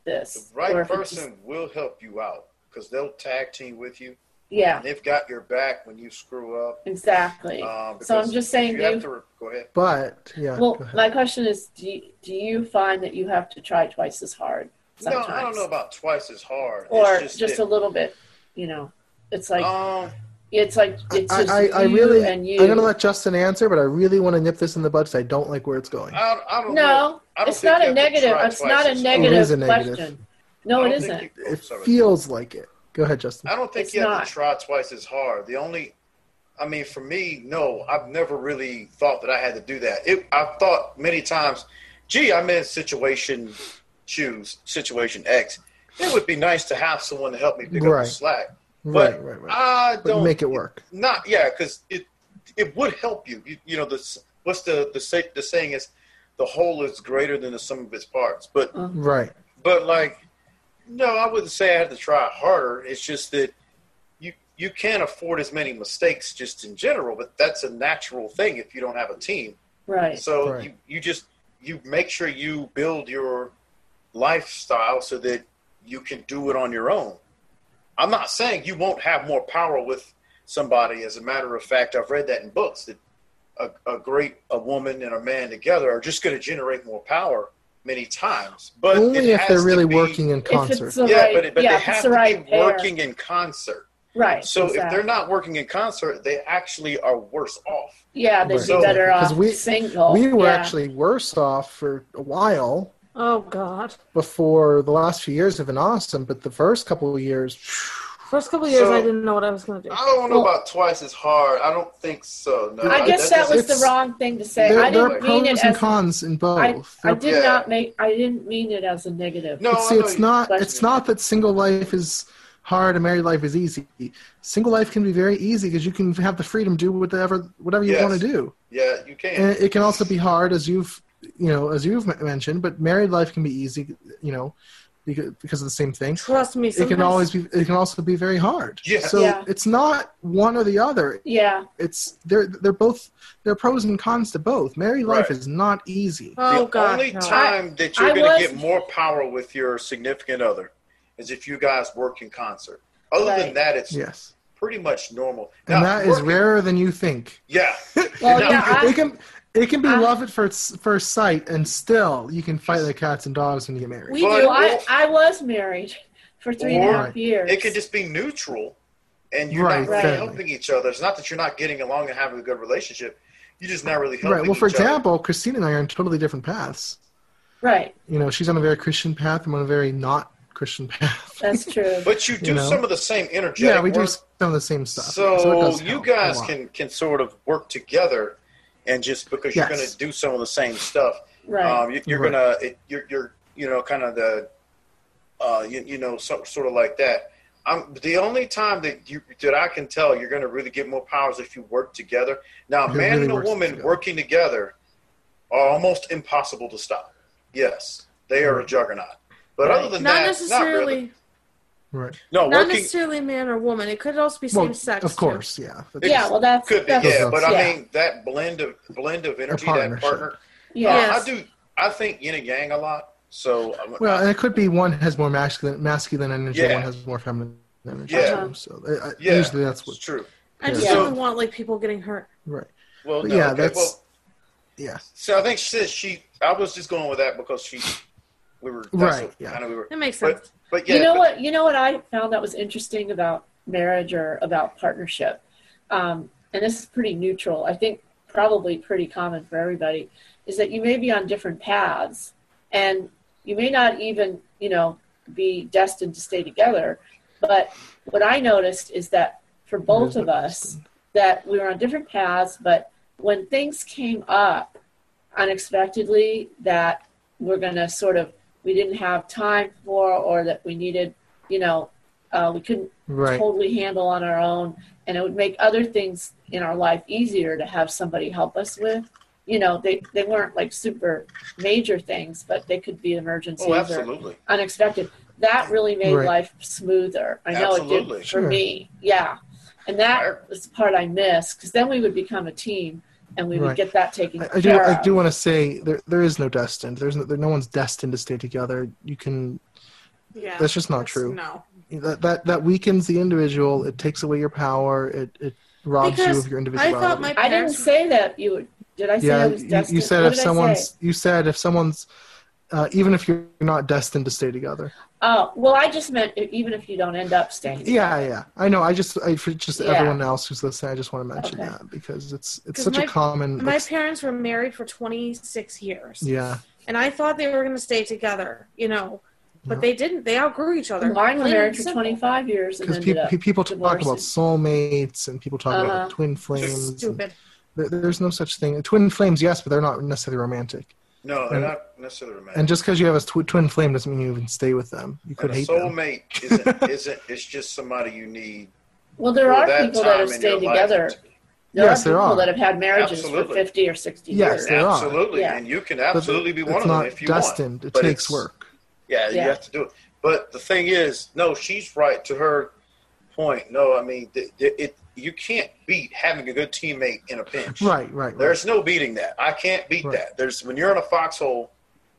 this. The right person will help you out because they'll tag team with you. Yeah. And they've got your back when you screw up. Exactly. So I'm just saying. Go ahead. But, yeah. Well, my question is, do you find that you have to try twice as hard sometimes? No, I don't know about twice as hard. Or just a little bit, It's like... It's just I really, and you. I'm going to let Justin answer, but I really want to nip this in the bud because I don't like where it's going. I don't know. I don't it's not a negative. It's not a negative question. No, it isn't. It feels like it. Go ahead, Justin. I don't think you have to try twice as hard. For me, no, I've never really thought that I had to do that. I've thought many times, I'm in situation X. It would be nice to have someone to help me pick up the slack. Right. I don't make it work. Because it would help you. What's the saying is, the whole is greater than the sum of its parts. But no, I wouldn't say I had to try harder. It's just that you can't afford as many mistakes just in general. But that's a natural thing if you don't have a team. Right. So you make sure you build your lifestyle so that you can do it on your own. I'm not saying you won't have more power with somebody. As a matter of fact, I've read that in books that a woman and a man together are just going to generate more power many times. But only if they're really working in concert. But they have to be working in concert. Right. So if they're not working in concert, they actually are worse off. Yeah, they'd be better off single. We were actually worse off for a while. Oh, God. Before the last few years have been awesome, but the first couple of years... I didn't know what I was going to do. I don't know about twice as hard. I don't think so. No, I guess that was the wrong thing to say. I didn't mean it as... There are pros and cons in both. I didn't mean it as a negative. No, it's not that single life is hard and married life is easy. Single life can be very easy because you can have the freedom to do whatever you want to do. Yeah, you can. And it can also be hard as you've mentioned, but married life can be easy, because of the same thing. Trust me, sometimes. It can also be very hard. Yeah. So it's not one or the other. Yeah. They're pros and cons to both. Married life is not easy. Oh, the only time that you're going to get more power with your significant other is if you guys work in concert. Other than that, it's pretty much normal. Now, and that is rarer than you think. Yeah. Well, It can be love at first sight, and still you can fight like cats and dogs when you get married. We do. I was married for 3.5 years. It could just be neutral, and you're not really helping each other. It's not that you're not getting along and having a good relationship. You're just not really helping each other. Well, for example, Christine and I are on totally different paths. Right. She's on a very Christian path. I'm on a very not Christian path. That's true. But you do some of the same energetic work. Yeah, we do some of the same stuff. So you guys can sort of work together. And just because you're going to do some of the same stuff, you're going to you're kind of the sort of like that. The only time that I can tell you're going to really get more powers if you work together. Now, a man and a woman working together are almost impossible to stop. Yes, they are a juggernaut. But other than not that, necessarily. Not really. Right. No, not necessarily man or woman. It could also be same sex. Of course, yeah. That could be, But I mean that blend of energy, that partner. Yeah, I think yin and yang a lot. So and it could be one has more masculine energy, one has more feminine energy. Yeah. So usually that's what's true. I just don't want people getting hurt. Right. Well, So I think I was just going with that because we were It makes sense. But you know what I found that was interesting about marriage or about partnership, and this is pretty neutral. I think probably pretty common for everybody, is that you may be on different paths, and you may not even be destined to stay together. But what I noticed is that for both of us, that we were on different paths, but when things came up unexpectedly that we're going to we didn't have time for, or that we needed, we couldn't totally handle on our own, and it would make other things in our life easier to have somebody help us with. They weren't like super major things, but they could be emergencies or unexpected. That really made life smoother. I know it did for me. Yeah. And that was the part I missed, because then we would become a team and we would get that taken care of. I do want to say there is no destined. No one's destined to stay together. You can. Yeah, that's just not true. No. That weakens the individual. It takes away your power. It robs you of your individuality. I didn't say that you would. Did I say I was destined? You said if someone's even if you're not destined to stay together. Oh, well, I just meant even if you don't end up staying together. Yeah. I know. For everyone else who's listening, I just want to mention that because it's such a common. My parents were married for 26 years. Yeah. And I thought they were going to stay together, but they didn't. They outgrew each other. Mine were married for 25 years. Because people talk about soulmates and people talk about twin flames. Stupid. There's no such thing. Twin flames, yes, but they're not necessarily romantic. No, they're not necessarily romantic. And just because you have a twin flame doesn't mean you even stay with them. You could hate them. A soulmate isn't. It's just somebody you need. Well, there are people that have stayed together. There are people that have had marriages for 50 or 60 years. Yes, there are. Absolutely, and you can absolutely be one of them if you want. It's not destined. It takes work. Yeah, you have to do it. But the thing is, no, she's right to her point. No, I mean, you can't beat having a good teammate in a pinch. Right. There's no beating that. I can't beat that. When you're in a foxhole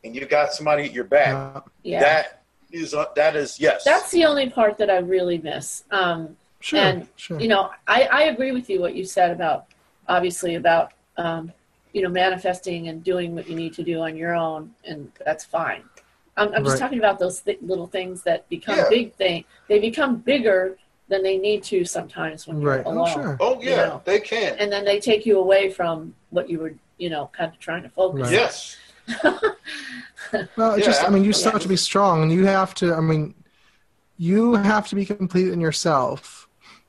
and you got somebody at your back, that is yes. That's the only part that I really miss. Sure. I agree with you what you said about manifesting and doing what you need to do on your own, and that's fine. I'm just talking about those little things that become big things. They become bigger than they need to sometimes when you're alone. Oh, sure. Oh, yeah, they can. And then they take you away from what you were, kind of trying to focus on. Yes. Well, you start to be strong, and you have to be complete in yourself,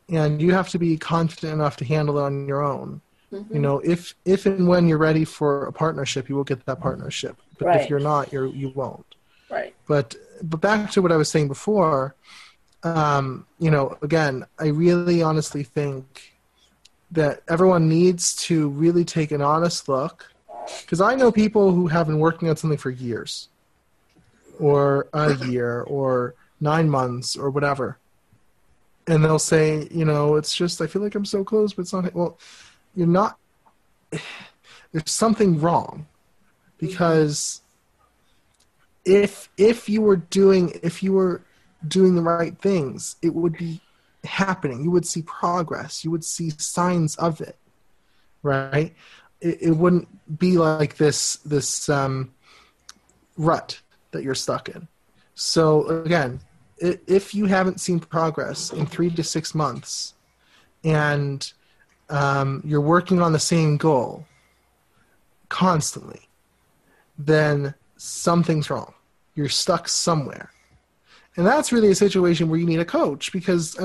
and you have to be confident enough to handle it on your own. Mm-hmm. If and when you're ready for a partnership, you will get that partnership. But if you're not, you won't. Right. But back to what I was saying before, again, I really honestly think that everyone needs to really take an honest look, because I know people who have been working on something for years or a year or 9 months or whatever. And they'll say, it's just, I feel like I'm so close, but it's not. Well, you're not. There's something wrong, because if you were doing the right things, it would be happening. You would see progress. You would see signs of it, right? It wouldn't be like this rut that you're stuck in. So again, if you haven't seen progress in 3 to 6 months, and you're working on the same goal constantly, then something's wrong. You're stuck somewhere. And that's really a situation where you need a coach, because,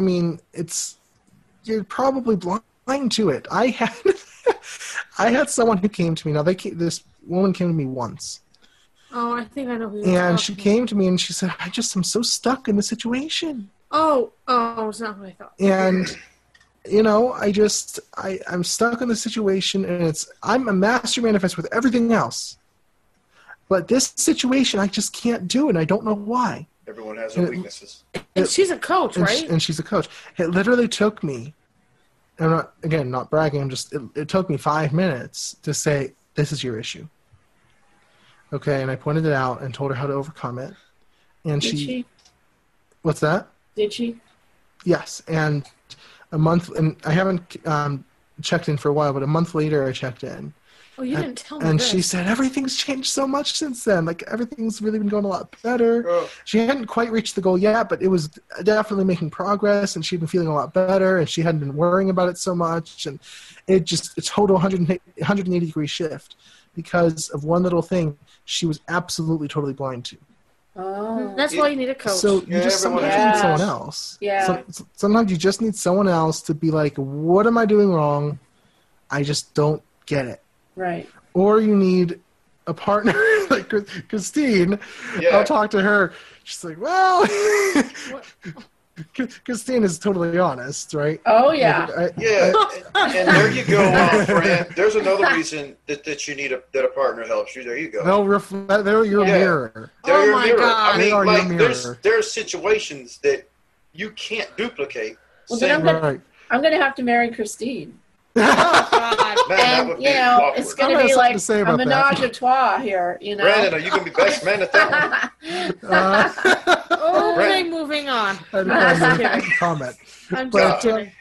you're probably blind to it. I had someone who came to me. Now, this woman came to me once. Oh, I think I know who you're And she came to me and she said, I'm so stuck in the situation. Oh, it's not what I thought. And, I'm stuck in the situation, and I'm a master manifest with everything else. But this situation, I just can't do it, and I don't know why. Everyone has their weaknesses. And she's a coach, right? And she's a coach. It literally took me, I'm not bragging, it took me 5 minutes to say, this is your issue. Okay, and I pointed it out and told her how to overcome it. And Did she? What's that? Did she? Yes, and a month, and I haven't checked in for a while, but a month later I checked in. Oh, you didn't tell me And this. she said, everything's changed so much since then. Like, everything's really been going a lot better. Oh. She hadn't quite reached the goal yet, but it was definitely making progress, and she'd been feeling a lot better, and she hadn't been worrying about it so much. And a total 180-degree shift because of one little thing she was absolutely totally blind to. Oh. That's why you need a coach. So you just sometimes need someone else. Yeah. Sometimes you just need someone else to be like, what am I doing wrong? I just don't get it. Right. Or you need a partner like Christine. Yeah. I'll talk to her. She's like, well, Christine is totally honest, right? Oh, yeah. And there you go, Fran. There's another reason that you need that a partner helps you. There you go. They're your mirror. They're your mirror. God. I mean, like, there's situations that you can't duplicate. Well, then I'm going to have to marry Christine. Oh, God. Man, and, it's going to be like a menage a trois here, Brandon, are you going to be best man at that one? Okay, moving on. I'm kidding. Comment. I'm just kidding.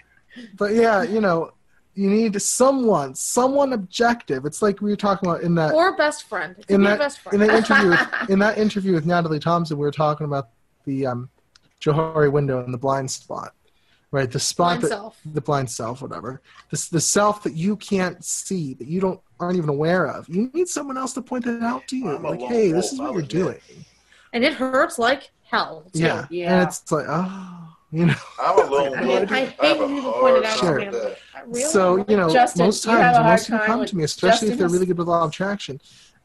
But yeah, you need someone objective. It's like we were talking about in that... Or best friend. In that interview with Natalie Thompson, we were talking about the Johari window and the blind spot. Right, the spot the blind self, whatever. The self that you can't see, that you aren't even aware of. You need someone else to point that out to you. Like, hey, this is what you're doing. And it hurts like hell, too. Yeah. And it's like, I'm a lone wolf. I hate when people point it out to me. Really? So, Justin, most times, when most people come to me, especially if they're really good with law of attraction,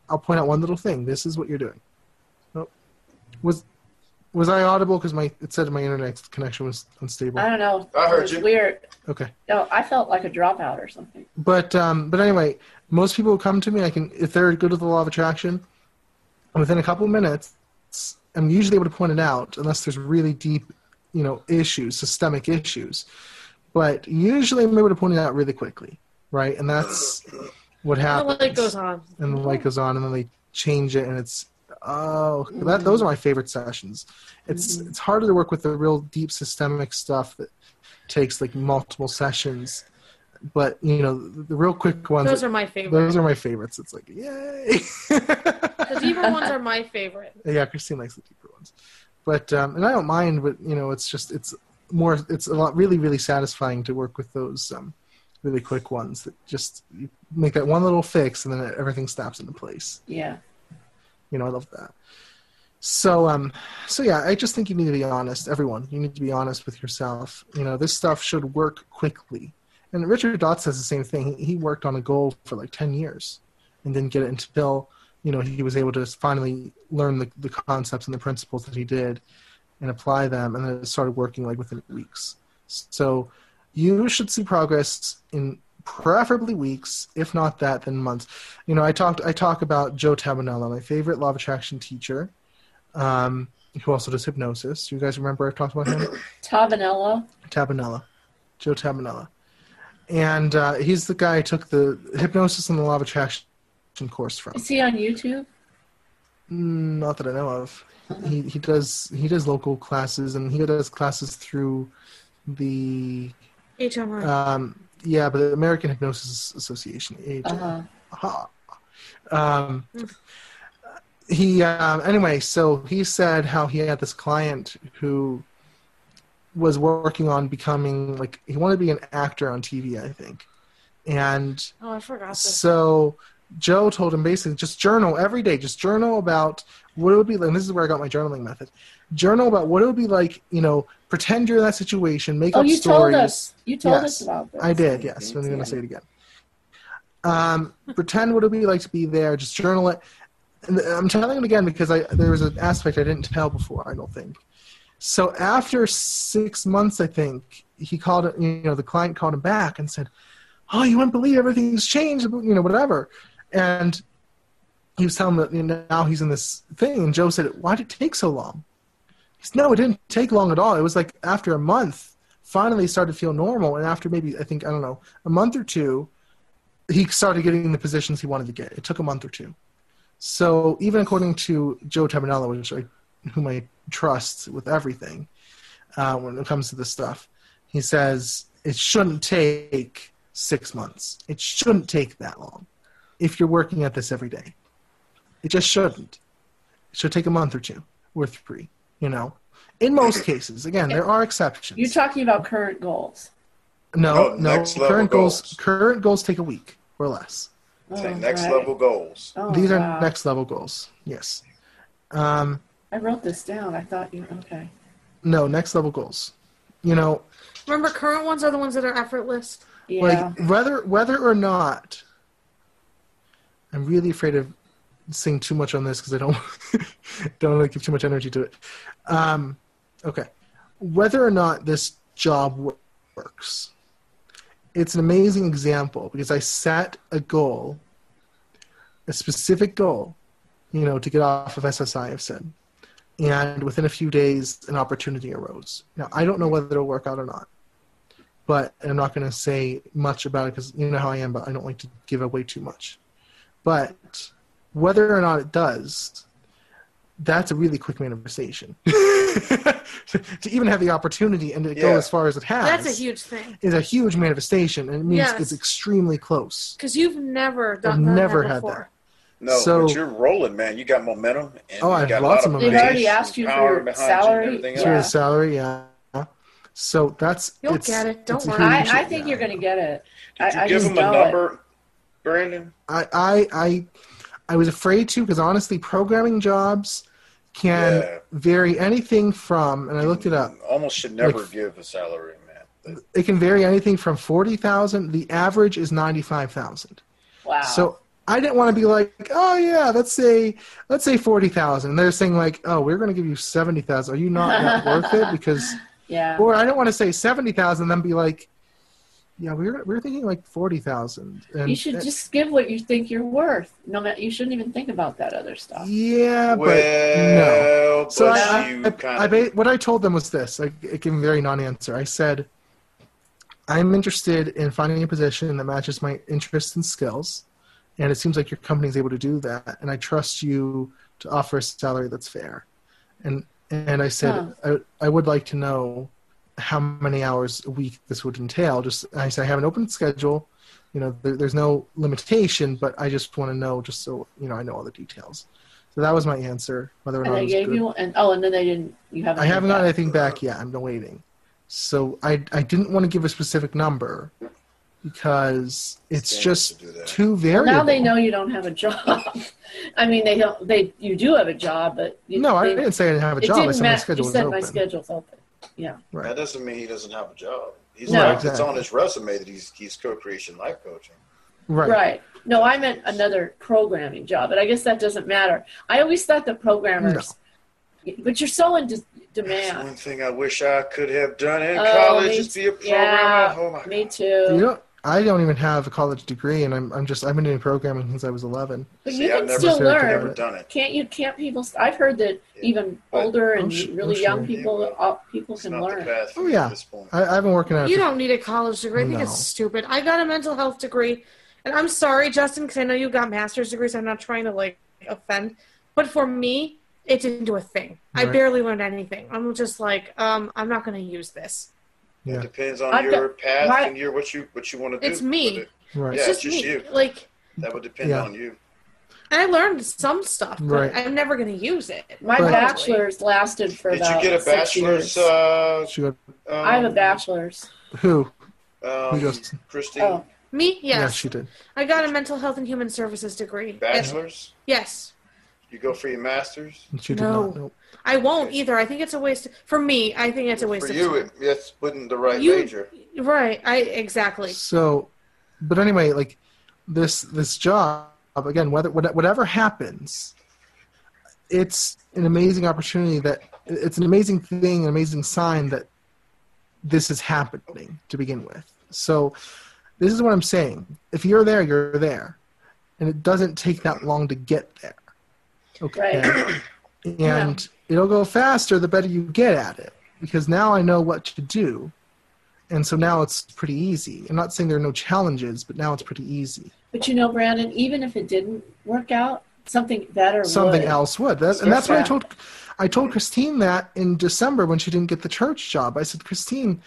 I'll point out one little thing. This is what you're doing. Nope. Was I audible? Because it said my internet connection was unstable. I don't know. I heard you. Weird. Okay. No, I felt like a dropout or something. But anyway, most people who come to me, if they're good with the law of attraction, within a couple of minutes, I'm usually able to point it out, unless there's really deep, issues, systemic issues. But usually I'm able to point it out really quickly, right? And that's what happens. And the light goes on. And the light goes on, and then they change it, and it's... those are my favorite sessions. It's harder to work with the real deep systemic stuff that takes like multiple sessions, but the real quick ones. Those are my favorites. Those are my favorites. It's like yay. The deeper ones are my favorite. Yeah, Christine likes the deeper ones, but and I don't mind. But it's a lot really really satisfying to work with those really quick ones that just you make that one little fix and then everything snaps into place. Yeah. I love that. So yeah, I just think you need to be honest, everyone. You need to be honest with yourself. This stuff should work quickly. And Richard Dott says the same thing. He worked on a goal for like 10 years and didn't get it until, he was able to finally learn the concepts and the principles that he did and apply them. And then it started working like within weeks. So you should see progress in preferably weeks, if not that, then months. I talk about Joe Tabanella, my favorite law of attraction teacher, who also does hypnosis. You guys remember I talked about him? Tabanella, Joe Tabanella. And he's the guy I took the hypnosis and the law of attraction course from. Is he on YouTube? Not that I know of. He does local classes, and he does classes through the HMI. Yeah, but the American Hypnosis Association. Anyway, so he said how he had this client who was working on becoming he wanted to be an actor on TV, I think. And I forgot this. So Joe told him basically just journal every day. Just journal about what it would be like. And this is where I got my journaling method. Journal about what it would be like, pretend you're in that situation, make up stories. You told us about this. I did, yes. I'm going to say it again. Pretend what it would be like to be there. Just journal it. And I'm telling it again because there was an aspect I didn't tell before, I don't think. So after 6 months, I think, he called it, the client called him back and said, oh, you wouldn't believe everything's changed, whatever. And he was telling him that now he's in this thing. And Joe said, why did it take so long? He said, no, it didn't take long at all. It was like after a month, finally started to feel normal. And after maybe, a month or two, he started getting the positions he wanted to get. It took a month or two. So even according to Joe Tabanella, whom I trust with everything when it comes to this stuff, he says it shouldn't take 6 months. It shouldn't take that long if you're working at this every day. It just shouldn't. It should take a month or two or 3, In most cases. Again, there are exceptions. You're talking about current goals. No. Current goals take a week or less. Next level goals. These are next level goals. Yes. I wrote this down. I thought you okay. No, next level goals. You know. Remember, current ones are the ones that are effortless. Yeah. Like whether or not, I'm really afraid of saying too much on this because I don't want to give too much energy to it. Okay, whether or not this job works, it's an amazing example because I set a goal, a specific goal, to get off of SSI. I've said, and within a few days, an opportunity arose. Now I don't know whether it'll work out or not. But I'm not going to say much about it because you know how I am, but I don't like to give away too much. But whether or not it does, that's a really quick manifestation. To even have the opportunity and to go as far as it has. That's a huge thing. Is a huge manifestation, and it means it's extremely close. Because you've never I've never had that. No, but you're rolling, man. You got momentum. And I have lots of momentum. They've already asked you for your salary. For the salary, yeah. So you'll get it. Don't worry. I think you're going to get it. Did you give him a number, Brandon? I was afraid to because honestly, programming jobs can vary anything from, and I looked it up. Almost should never give a salary, man. It can vary anything from 40,000. The average is 95,000. Wow. So I didn't want to be like, oh yeah, let's say 40,000. They're saying like, oh, we're going to give you 70,000. Are you not that worth it? Because or I don't want to say 70,000, then be like, yeah, we were thinking like 40,000. You should just give what you think you're worth. No, you shouldn't even think about that other stuff. Yeah, but no. So what I told them was this. I gave them a very non-answer. I said, I'm interested in finding a position that matches my interests and skills, and it seems like your company is able to do that, and I trust you to offer a salary that's fair. And I said, I would like to know how many hours a week this would entail. I said, I have an open schedule. There's no limitation, but I just want to know just so, I know all the details. So that was my answer. Whether or not they gave you, and then they didn't, I haven't got anything back yet. I'm waiting. So I didn't want to give a specific number because it's just too variable. Well, now they know you don't have a job. I mean, you do have a job, but I didn't say I didn't have a job. I said my schedule was open. My schedule's open. Yeah. Right. That doesn't mean he doesn't have a job. It's on his resume that he's co-creation life coaching. Right. Right. No, I meant another programming job, but I guess that doesn't matter. I always thought that programmers, but you're so in demand. That's one thing I wish I could have done in college is be a programmer. Yeah, oh my me too. I don't even have a college degree, and I've been doing programming since I was 11. But you can still learn. Never done it. Can't people? I've heard that even older and really young people can learn. Oh yeah, I've been working on it. You don't need a college degree. I think it's stupid. I got a mental health degree, and I'm sorry, Justin, because I know you got master's degrees. So I'm not trying to offend, but for me, it didn't do a thing. Right. I barely learned anything. I'm just like, I'm not going to use this. Yeah. It depends on your path and what you want to do. It's me. Right. It's just me. You. That would depend on you. And I learned some stuff, but I'm never going to use it. My bachelor's lasted for about 6 years. Did you get a bachelor's? I have a bachelor's. Who? Christine. Oh. Me? Yes. Yeah, she did. I got a mental health and human services degree. Bachelor's? Yes. You go for your master's? She did not. Nope. I won't either. I think it's a waste. For me, I think it's a waste of time. For you, it's wasn't the right major. Right. Exactly. So, but anyway, this job, again, whatever happens, it's an amazing opportunity it's an amazing thing, an amazing sign that this is happening to begin with. So this is what I'm saying. If you're there, you're there. And it doesn't take that long to get there. Okay. Right. And it'll go faster the better you get at it. Because now I know what to do. And so now it's pretty easy. I'm not saying there are no challenges, but now it's pretty easy. But Brandon, even if it didn't work out, something better else would. That's what I told Christine that in December when she didn't get the church job. I said, Christine,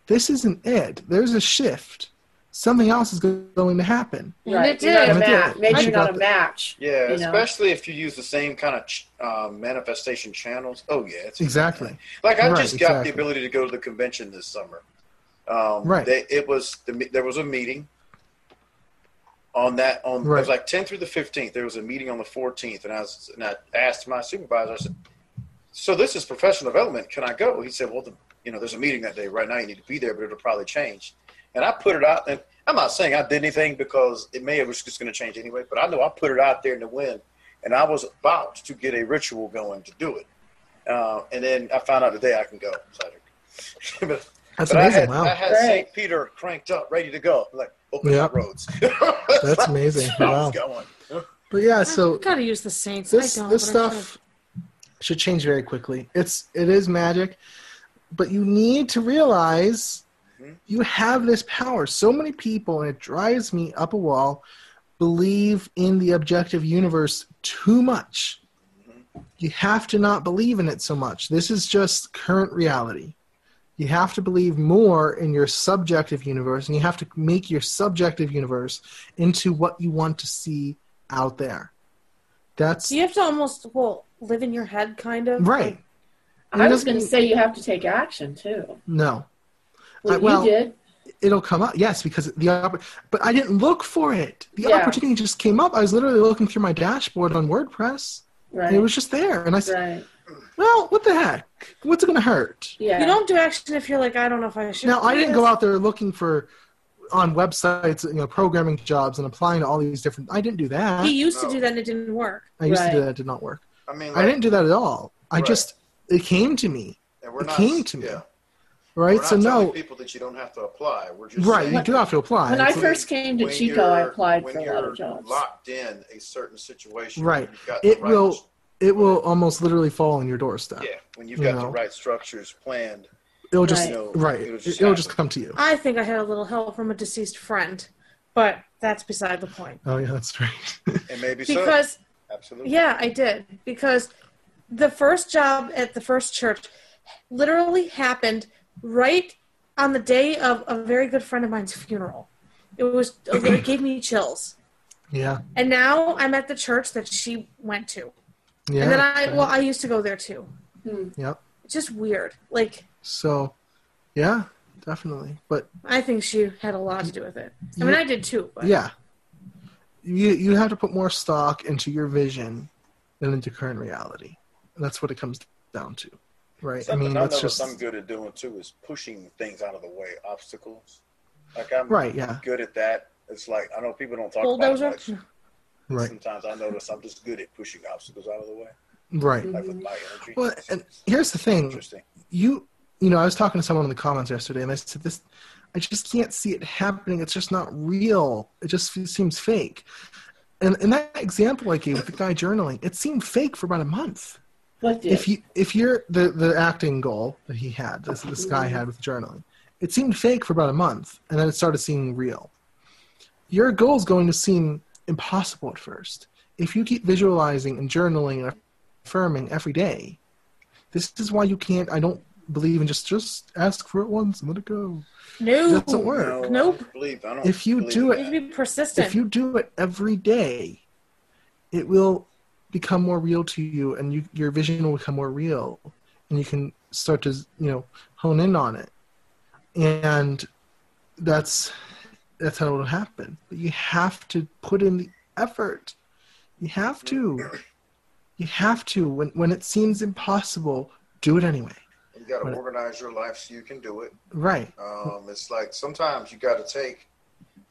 this isn't it. There's a shift. Something else is going to happen. Right. It did. Maybe you're not a match. Yeah, especially if you use the same kind of manifestation channels. Oh, yeah. It's exactly. I just got the ability to go to the convention this summer. Right. There was a meeting on that. It was 10th through the 15th. There was a meeting on the 14th, and I asked my supervisor, I said, so this is professional development. Can I go? He said, well, there's a meeting that day. Right now you need to be there, but it'll probably change. And I put it out, and I'm not saying I did anything because it was just going to change anyway, but I know I put it out there in the wind, and I was about to get a ritual going to do it. And then I found out the day I can go. That's amazing. I had St. Peter cranked up, ready to go. Like, open up roads. That's amazing. Wow. But yeah, so gotta use the saints. This stuff should change very quickly. It is magic, but you need to realize you have this power. So many people, and it drives me up a wall, believe in the objective universe too much. You have to not believe in it so much. This is just current reality. You have to believe more in your subjective universe, and you have to make your subjective universe into what you want to see out there. You have to almost live in your head, kind of. Right. I was going to say you have to take action too. No. Well, you did. It'll come up, yes, because but I didn't look for it. The opportunity just came up. I was literally looking through my dashboard on WordPress, and it was just there. And I said, well, what the heck? What's it going to hurt? Yeah. You don't do action if you're like, I don't know if I should. Now, I didn't go out there looking for on websites, programming jobs and applying to all these different. I didn't do that. He used to do that and it didn't work. I used to do that. It did not work. I mean, I didn't do that at all. It came to me. It came to me. Right. So no. People that you don't have to apply. We're just saying, you do have to apply. When I first came to Chico, I applied for a lot of jobs. When you're locked in a certain situation, right? It will almost literally fall on your doorstep. Yeah, when you've got the right structures planned. It'll just it'll just come to you. I think I had a little help from a deceased friend, but that's beside the point. Oh yeah, that's right. And maybe because absolutely. Yeah, I did, because the first job at the first church literally happened right on the day of a very good friend of mine's funeral. It gave me chills. Yeah. And now I'm at the church that she went to. Yeah. And then I used to go there too. Yep. It's just weird. So, yeah, definitely. But I think she had a lot to do with it. I mean, I did too. But. Yeah. You have to put more stock into your vision than into current reality. And that's what it comes down to. Right. Something that's just I'm good at doing too is pushing things out of the way, obstacles. I'm good at that. It's like I know people don't talk about it much. Right. Sometimes I notice I'm just good at pushing obstacles out of the way. Right. Like with my energy. Well, and here's the thing. Interesting. I was talking to someone in the comments yesterday, and I said I just can't see it happening. It's just not real. It just seems fake. And in that example I gave with the guy journaling, it seemed fake for about a month. What did? If you're the acting goal that he had, this guy had with journaling, it seemed fake for about a month, and then it started seeming real. Your goal is going to seem impossible at first. If you keep visualizing and journaling and affirming every day, this is why you can't. I don't believe in just ask for it once and let it go. No, it doesn't work. Nope. If you do it, you need to be persistent. If you do it every day, it will become more real to you, and your vision will become more real, and you can start to hone in on it, and that's how it'll happen. But you have to put in the effort. You have to. When it seems impossible, do it anyway. You got to organize your life so you can do it. Right. It's like sometimes you got to take.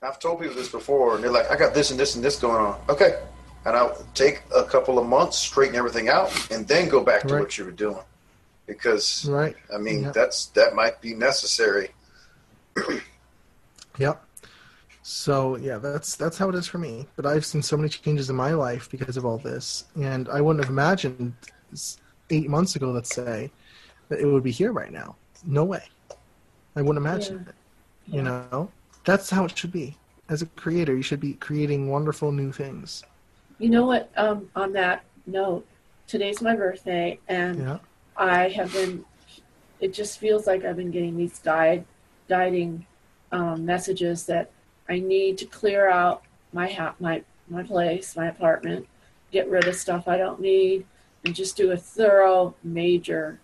I've told people this before, and they're like, "I got this and this and this going on." Okay. And I'll take a couple of months, straighten everything out, and then go back to what you were doing. Because, I mean, that might be necessary. Yep. So, yeah, that's how it is for me. But I've seen so many changes in my life because of all this. And I wouldn't have imagined 8 months ago, let's say, that it would be here right now. No way. I wouldn't imagine it. Yeah. That's how it should be. As a creator, you should be creating wonderful new things. You know what, on that note, today's my birthday, and I have been, it just feels like I've been getting these guiding messages that I need to clear out my place, my apartment, get rid of stuff I don't need, and just do a thorough, major,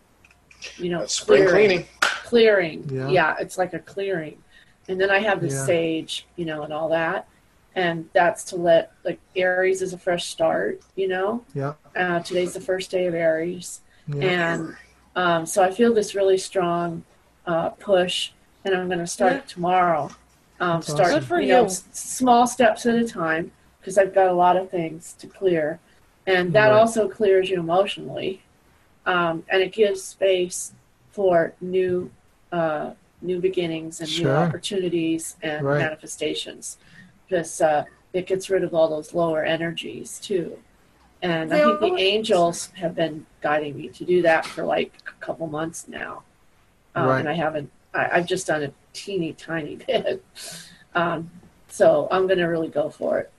spring cleaning. Clearing. Yeah, it's like a clearing. And then I have the sage, and all that. And that's to Aries is a fresh start, Yeah. Today's the first day of Aries. And so I feel this really strong push, and I'm going to start tomorrow. Start Good for you. Small steps at a time, because I've got a lot of things to clear, and that also clears you emotionally, and it gives space for new beginnings and new opportunities and manifestations, because it gets rid of all those lower energies too. And I think the angels have been guiding me to do that for like a couple months now. And I've just done a teeny tiny bit. So I'm going to really go for it.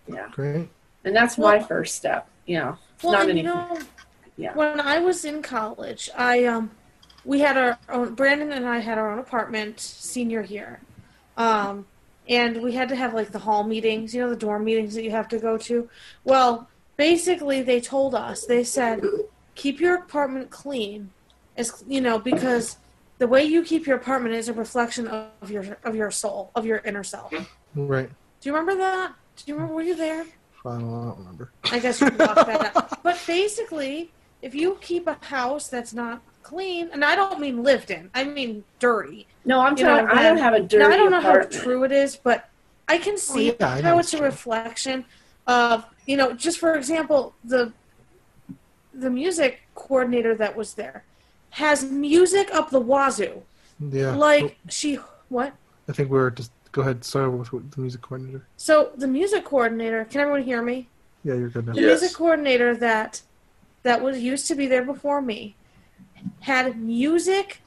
Yeah. Great. And that's my first step. Well, not anything. When I was in college, we had our own, Brandon and I had our own apartment senior year. And we had to have like the hall meetings, the dorm meetings that you have to go to. Well, basically they told us, they said, keep your apartment clean, because the way you keep your apartment is a reflection of your soul, of your inner self. Right. Do you remember that? Were you there? I don't remember. I guess you can walk that up. But basically, if you keep a house that's not clean, and I don't mean lived in, I mean dirty. No, I don't have a dirty I don't know apartment. how true it is, but I can see how it's a reflection of, just for example, the music coordinator that was there has music up the wazoo. Yeah. What? I think we're just, go ahead, start with the music coordinator. So the music coordinator, can everyone hear me? Yeah, you're good now. The music coordinator that was used to be there before me had music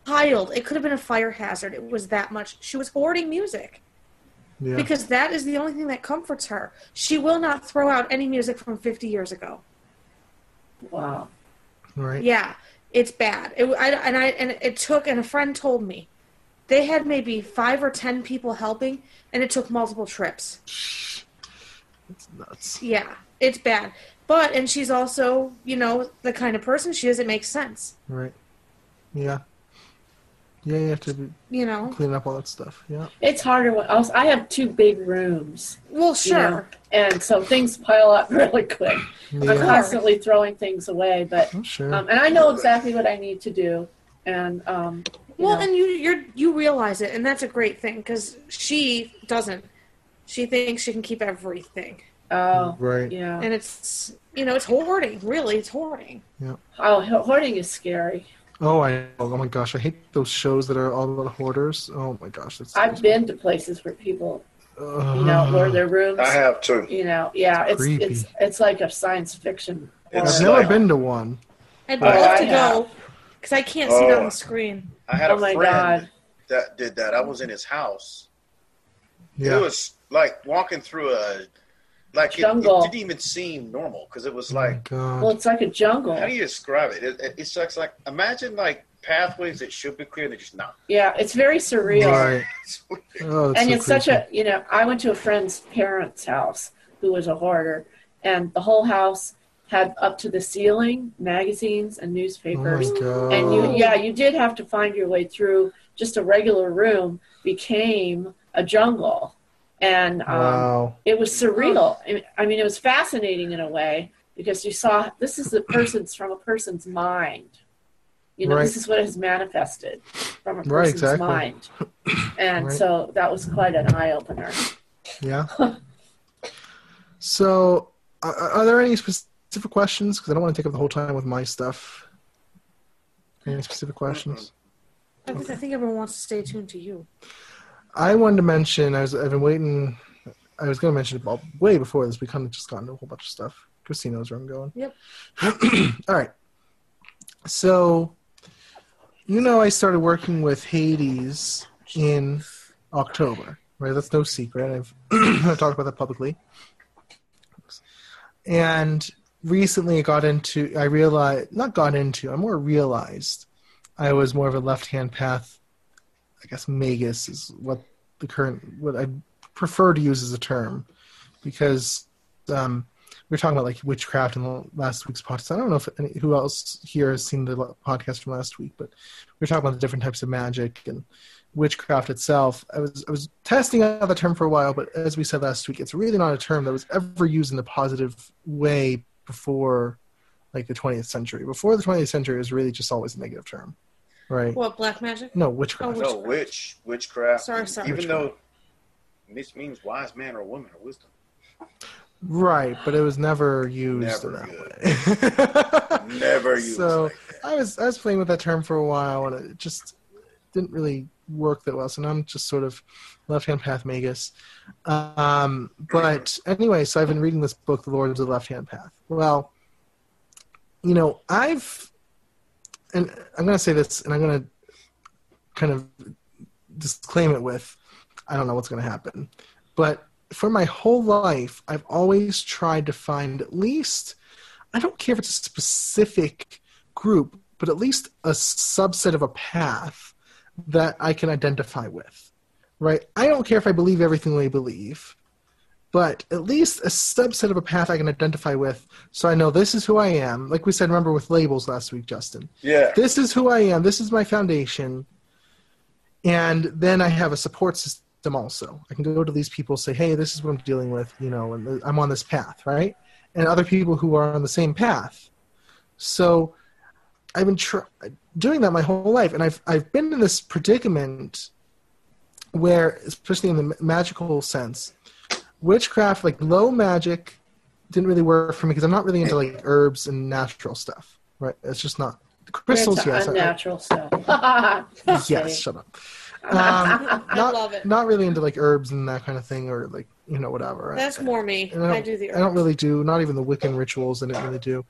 piled. It could have been a fire hazard. It was that much. She was hoarding music. Yeah. Because that is the only thing that comforts her. She will not throw out any music from 50 years ago. Wow. Right. Yeah, it's bad. And a friend told me they had maybe 5 or 10 people helping, and it took multiple trips. It's nuts. Yeah, it's bad. And she's also, the kind of person she is, it makes sense. Right. Yeah. Yeah, you have to clean up all that stuff. Yeah. It's harder. I have 2 big rooms. Well, sure. And so things pile up really quick. Yeah. I'm constantly throwing things away, but sure. And I know exactly what I need to do. And and you realize it, and that's a great thing, because she doesn't. She thinks she can keep everything. Oh, right. Yeah. And it's it's hoarding. Really, it's hoarding. Yeah. Oh, hoarding is scary. Oh, oh my gosh, I hate those shows that are all about hoarders. Oh my gosh, I've been to places where people, where their rooms. I have too. It's like a science fiction. I've never been to one. I'd love to go, because I can't see it on the screen. I had a friend that did that. I was in his house. Yeah. It was like walking through it didn't even seem normal, because it was well, it's like a jungle. How do you describe it? It's like imagine like pathways that should be clear, they're just not. Yeah, it's very surreal. Right. And it's such a, I went to a friend's parents' house who was a hoarder, and the whole house had up to the ceiling magazines and newspapers. Oh my God. And you did have to find your way through. Just a regular room became a jungle. And it was surreal. I mean, it was fascinating in a way, because you saw this is from a person's mind. This is what has manifested from a person's mind. And so that was quite an eye-opener. Yeah. So are there any specific questions? Because I don't want to take up the whole time with my stuff. Any specific questions? I think everyone wants to stay tuned to you. I wanted to mention, I've been waiting, I was going to mention it way before this. We kind of just got into a whole bunch of stuff. Christine knows where I'm going. Yep. All right. So, I started working with Hades in October, right? That's no secret. I've talked about that publicly. And recently I realized I was more of a left-hand path. I guess magus is what I prefer to use as a term, because we were talking about like witchcraft in last week's podcast. I don't know who else here has seen the podcast from last week, but we were talking about the different types of magic and witchcraft itself. I was testing out the term for a while, but as we said last week, it's really not a term that was ever used in a positive way before like the 20th century. Before the 20th century, it was really just always a negative term, right? What, black magic? No, witchcraft. No, witchcraft. Sorry. Even though this means wise man or woman or wisdom. Right, but it was never used in that way. Never used. So like that. I was playing with that term for a while, and it just didn't really work that well. So now I'm just sort of left-hand path magus. But anyway, so I've been reading this book, The Lords of the Left-Hand Path. Well, you know, and I'm going to say this, and I'm going to kind of disclaim it with, I don't know what's going to happen. But for my whole life, I've always tried to find at least, I don't care if it's a specific group, but at least a subset of a path that I can identify with, right? I don't care if I believe everything they believe, but at least a subset of a path I can identify with, so I know this is who I am. Like we said, remember with labels last week, Justin. Yeah. This is who I am. This is my foundation. And then I have a support system also. I can go to these people, say, hey, this is what I'm dealing with, you know, and I'm on this path, right? And other people who are on the same path. So I've been doing that my whole life, and I've been in this predicament where, especially in the magical sense, witchcraft, like low magic, didn't really work for me because I'm not really into like herbs and natural stuff, right? It's just not crystals. Yes, unnatural stuff. Yes, shut up. I love it. Not really into like herbs and that kind of thing, or like, you know, whatever. That's more me. I do the herbs. I don't really do, not even the Wiccan rituals. I didn't really do.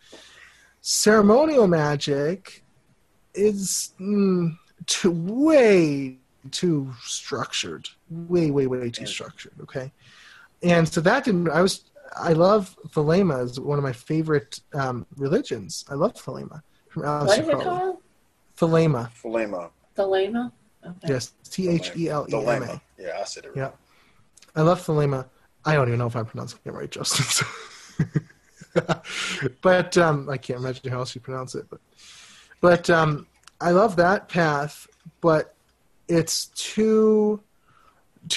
Ceremonial magic is way too structured. Way too structured, okay? And so that didn't, I love Thelema as one of my favorite religions. I love Thelema. From What is it called? Thelema. Thelema? Okay. Yes, Thelema. Thelema. Yeah, I said it right. Yeah. I love Thelema. I don't even know if I'm pronouncing it right, Justin. So. But I can't imagine how else you pronounce it. But I love that path, but it's too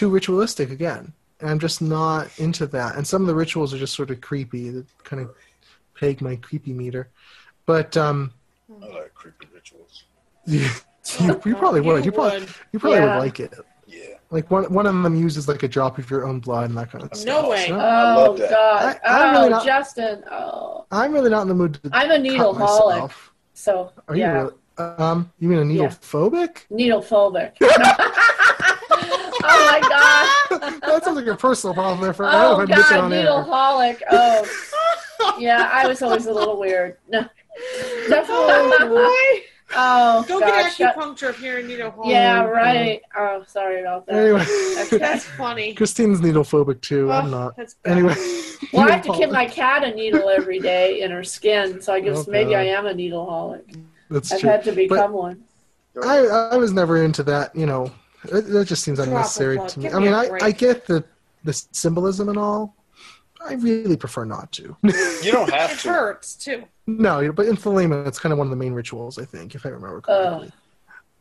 ritualistic again. And I'm just not into that. And some of the rituals are just sort of creepy. That kind of peg my creepy meter. But I like creepy rituals. you probably would. You probably would like it. Yeah. Like one of them uses like a drop of your own blood and that kind of stuff. No way. Oh, God. I'm really not, Justin. Oh. I'm really not in the mood to I'm a needle-holic. So, are you really? You mean a needle phobic? Needle phobic. Oh my God. That sounds like a personal problem there. Oh God, needle-holic. Oh. Yeah, I was always a little weird. No. Oh, boy. Oh, go gosh. get acupuncture if you're a needle-holic. Yeah, right. Oh, sorry about that. Anyway. That's funny. Christine's needle-phobic too. I'm not. Anyway. Well, I have to give my cat a needle every day in her skin, so I guess maybe I am a needle-holic. I've had to become one. I was never into that, you know. That just seems unnecessary to me. I mean, I get the symbolism and all. I really prefer not to. You don't have it to. It hurts, too. No, but in Thelema, it's kind of one of the main rituals, I think, if I remember correctly.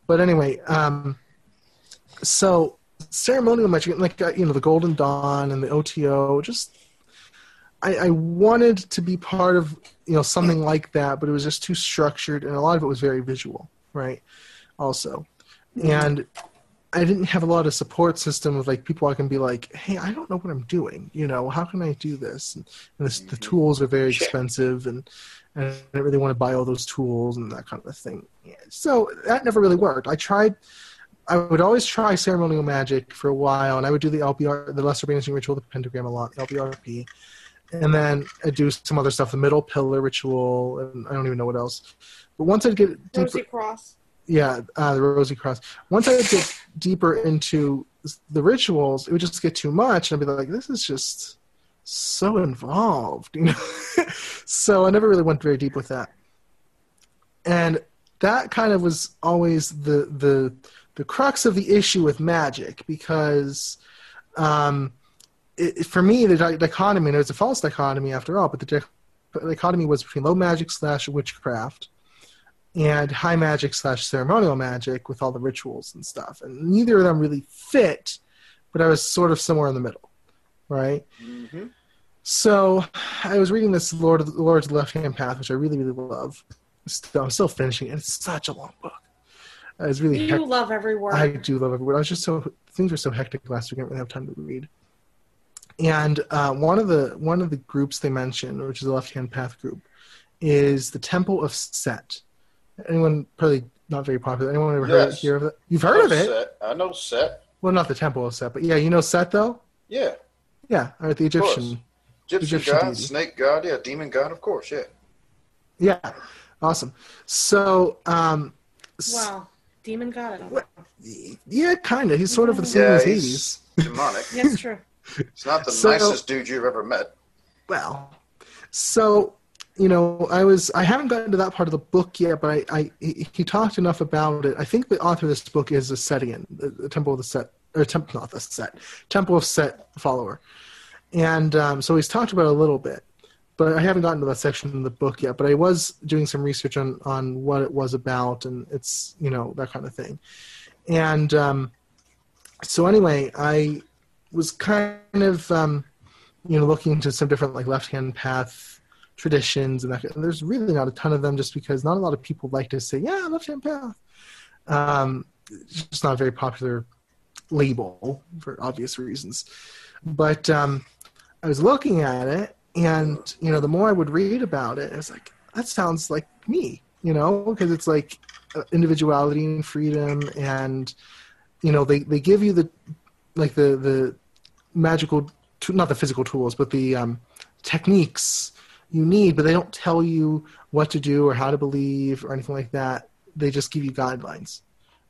But anyway, so ceremonial magic, like, you know, the Golden Dawn and the OTO, just, I wanted to be part of, you know, something like that, but it was just too structured, and a lot of it was very visual, right, also. And I didn't have a lot of support system of like people I can be like, hey, I don't know what I'm doing. You know, how can I do this? And the tools are very expensive, and I didn't really want to buy all those tools and that kind of thing. Yeah. So that never really worked. I would always try ceremonial magic for a while, and I would do the LBR, the Lesser Banishing Ritual, the Pentagram a lot, LBRP. And then I'd do some other stuff, the Middle Pillar Ritual, and I don't even know what else. But once I'd get deeper... Rosy Cross. Yeah, the Rosy Cross. Once I would get deeper into the rituals, it would just get too much, and I'd be like, this is just so involved, you know? So I never really went very deep with that. And that kind of was always the crux of the issue with magic, because for me, the dichotomy, and it was a false dichotomy after all, but the dichotomy was between low magic / witchcraft and high magic / ceremonial magic with all the rituals and stuff. And neither of them really fit, but I was sort of somewhere in the middle, right? Mm-hmm. So I was reading this Lord's Left-Hand Path, which I really, really love. I'm still finishing it. It's such a long book. It's really You love every word. I do love every word. Things were so hectic last week, I didn't really have time to read. And one of the groups they mentioned, which is the Left-Hand Path group, is the Temple of Set. Anyone, probably not very popular. Anyone ever hear of it? You've heard of it? Set. I know Set. Well, not the Temple of Set, but yeah, you know Set though? Yeah. Yeah, all right, the Egyptian God, deity. snake god, yeah, demon god, of course, yeah. Yeah, awesome. So, wow, demon god. I don't know. Yeah, kind of. He's sort of the same as Hades. Demonic. That's true. It's not the nicest dude you've ever met. Well, so I haven't gotten to that part of the book yet, but he talked enough about it. I think the author of this book is a Setian, the Temple of the Set, or Temple of Set follower. And so he's talked about it a little bit, but I haven't gotten to that section of the book yet. But I was doing some research on what it was about, and it's, that kind of thing. And so anyway, I was kind of, looking into some different like left-hand path traditions, and there's really not a ton of them, just because not a lot of people like to say, yeah, left-hand path. It's just not a very popular label for obvious reasons. But I was looking at it, and the more I would read about it, I was like, that sounds like me, because it's like individuality and freedom, and they give you the magical, not the physical tools, but the techniques you need, but they don't tell you what to do or how to believe or anything like that. They just give you guidelines,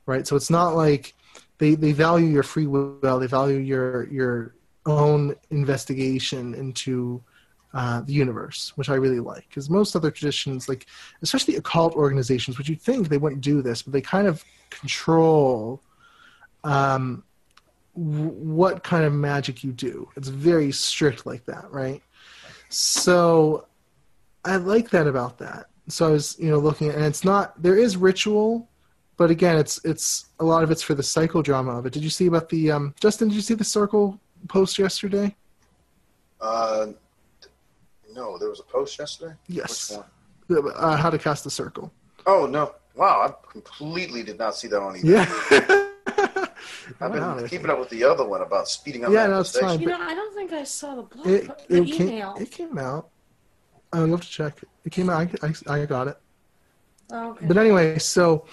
right? So it's not like they value your free will. They value your own investigation into the universe, which I really like. Because most other traditions, like especially occult organizations, which you'd think they wouldn't do this, but they kind of control what kind of magic you do. It's very strict like that, right? So I like that about that. So I was, looking at, and it's not, there is ritual, but again, it's a lot of it's for the psychodrama of it. Did you see about the, Justin, did you see the circle post yesterday? No, there was a post yesterday? Yes. Which one? How to cast the circle. Oh, no. Wow, I completely did not see that one either. Yeah. I've been keeping up with the other one about speeding up manifestation. No, it's fine. I don't think I saw the email. It came out. Oh, you have to check. It came out. I got it. Oh, okay. But anyway, so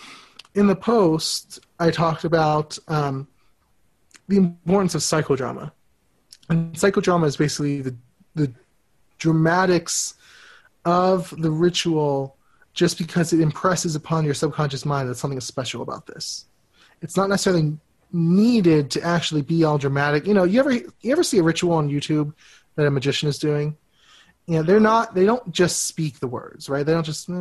in the post, I talked about the importance of psychodrama. And psychodrama is basically the dramatics of the ritual, just because it impresses upon your subconscious mind that something is special about this. It's not necessarily needed to actually be all dramatic. You ever see a ritual on YouTube that a magician is doing? They don't just speak the words, right? They don't just, like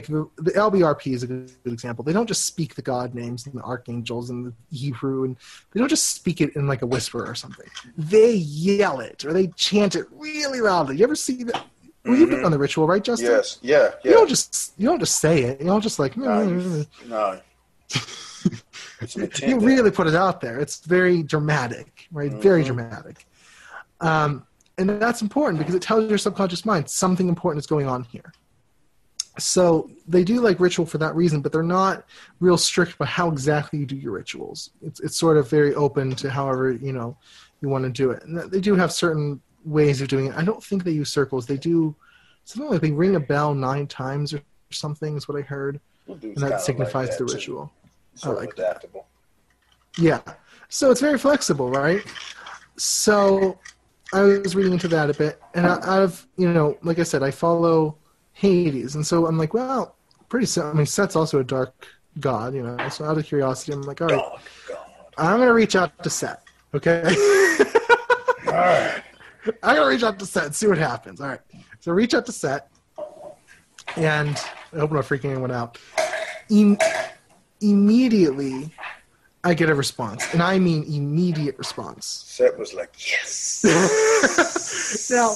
the LBRP is a good example. They don't just speak the god names and the archangels and the Hebrew, and they don't just speak it in like a whisper or something. They yell it, or they chant it really loudly. You ever see that? Well, you've been on the ritual, right, Justin? Yes, yeah. You don't just say it. You don't just like. No. You really put it out there. It's very dramatic, right? Mm-hmm. Very dramatic. And that's important because it tells your subconscious mind something important is going on here. So they do like ritual for that reason, but they're not real strict about how exactly you do your rituals. It's sort of very open to however you want to do it. And they do have certain ways of doing it. I don't think they use circles. They do something like they ring a bell 9 times or something is what I heard, and that signifies the ritual. Sort of adaptable. Yeah. So it's very flexible, right? So I was reading into that a bit, and out of, like I said, I follow Hades, and so I'm like, well, pretty simple. I mean, Set's also a dark god, so out of curiosity, I'm like, all right, I'm going to reach out to Set, okay? All right. I'm going to reach out to Set and see what happens. All right. So reach out to Set, and I hope I'm not freaking anyone out. Immediately, I get a response, and I mean immediate response. Set was like, yes. Now,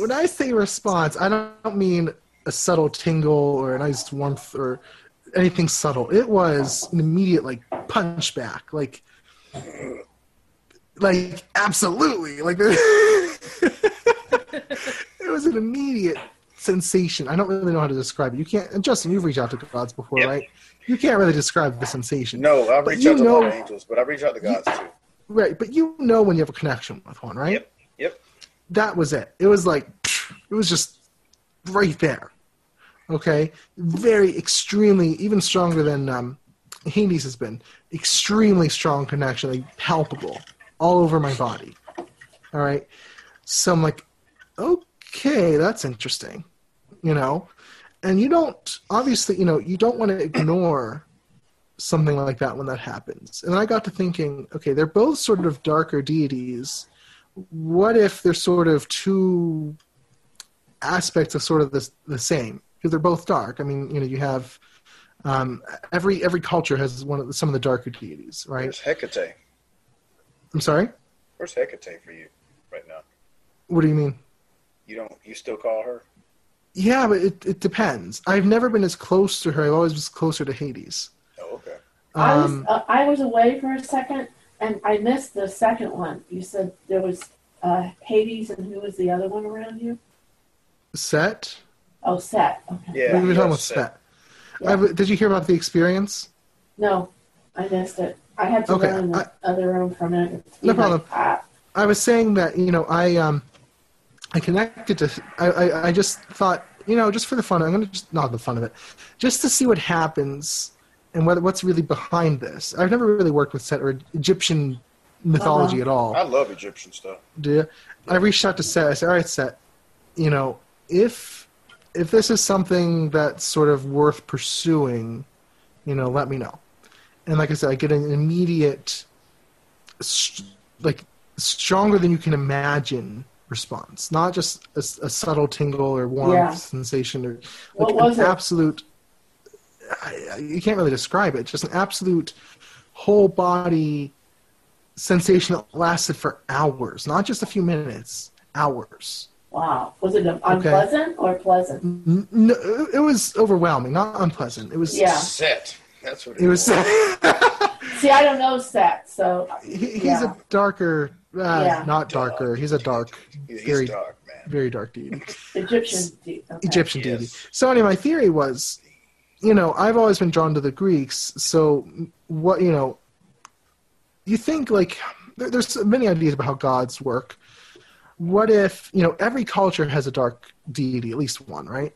when I say response, I don't mean a subtle tingle or a nice warmth or anything subtle. It was an immediate, punch back. Like absolutely. an immediate sensation. I don't really know how to describe it. You can't. And Justin, you've reached out to gods before, right? You can't really describe the sensation. No, I've reached out to a lot of angels, but I've reached out to gods too. Right, but you know when you have a connection with one, right? Yep. That was it. It was like, it was just right there. Okay? Very extremely, even stronger than Hades has been. Extremely strong connection, like palpable, all over my body. All right? So I'm like, okay, that's interesting. You know? And you don't, obviously, you know, you don't want to ignore something like that when that happens. And I got to thinking, okay, they're both sort of darker deities. What if they're sort of two aspects of sort of the same? Because they're both dark. I mean, you know, you have every culture has some of the darker deities, right? Where's Hecate? I'm sorry? Where's Hecate for you right now? What do you mean? You still call her? Yeah, but it depends. I've never been as close to her. I've always been closer to Hades. Oh, okay. I was away for a second, and I missed the second one. You said there was Hades, and who was the other one around you? Set? Oh, Set. Okay. Yeah. We were talking about Set. Yeah. Did you hear about the experience? No, I missed it. I had to run in the other room for a minute. No problem. I was saying that, you know, I connected to, I just thought, you know, just for the fun, I'm going to just, not the fun of it, just to see what happens and what's really behind this. I've never really worked with Set or Egyptian mythology at all. I love Egyptian stuff. Do you? I reached out to Set. I said, all right, Set, you know, if this is something that's sort of worth pursuing, you know, let me know. And like I said, I get an immediate, like, stronger than you can imagine response. Not just a subtle tingle or warmth sensation, or like an absolute. You can't really describe it. Just an absolute whole body sensation that lasted for hours, not just a few minutes. Hours. Wow. Was it unpleasant or pleasant? No, it was overwhelming, not unpleasant. It was Set. That's what it was. See, I don't know Set, so he's a darker, not darker. He's a dark, very dark, man. Very dark deity. Egyptian deity. So anyway, my theory was, you know, I've always been drawn to the Greeks. So what, you know, you think like there's many ideas about how gods work. What if, you know, every culture has a dark deity, at least one, right?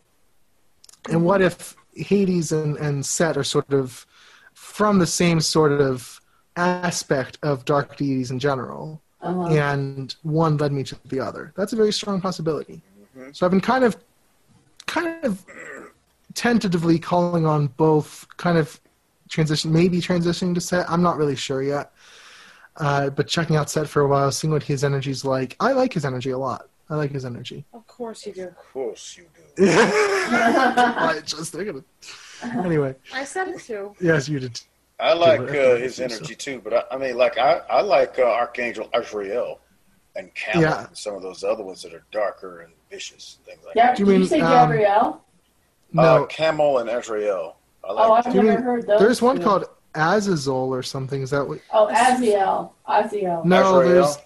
And what if Hades and Set are sort of from the same sort of aspect of dark deities in general, and one led me to the other? That's a very strong possibility. Mm-hmm. So I've been kind of tentatively calling on both, kind of transitioning to Set. I'm not really sure yet. But checking out Set for a while, seeing what his energy's like. I like his energy a lot. I like his energy. Of course you do. Of course you do. I just thinking it. Anyway. I said it too. Yes, you did. I like his energy too, but I mean, like I like Archangel Azrael and Camel and some of those other ones that are darker and vicious and things like that. Did you say Gabrielle? No, Camel and Azrael. I've never heard those. There's one called Azazel or something. Is that what? Oh, Aziel. No, Azrael.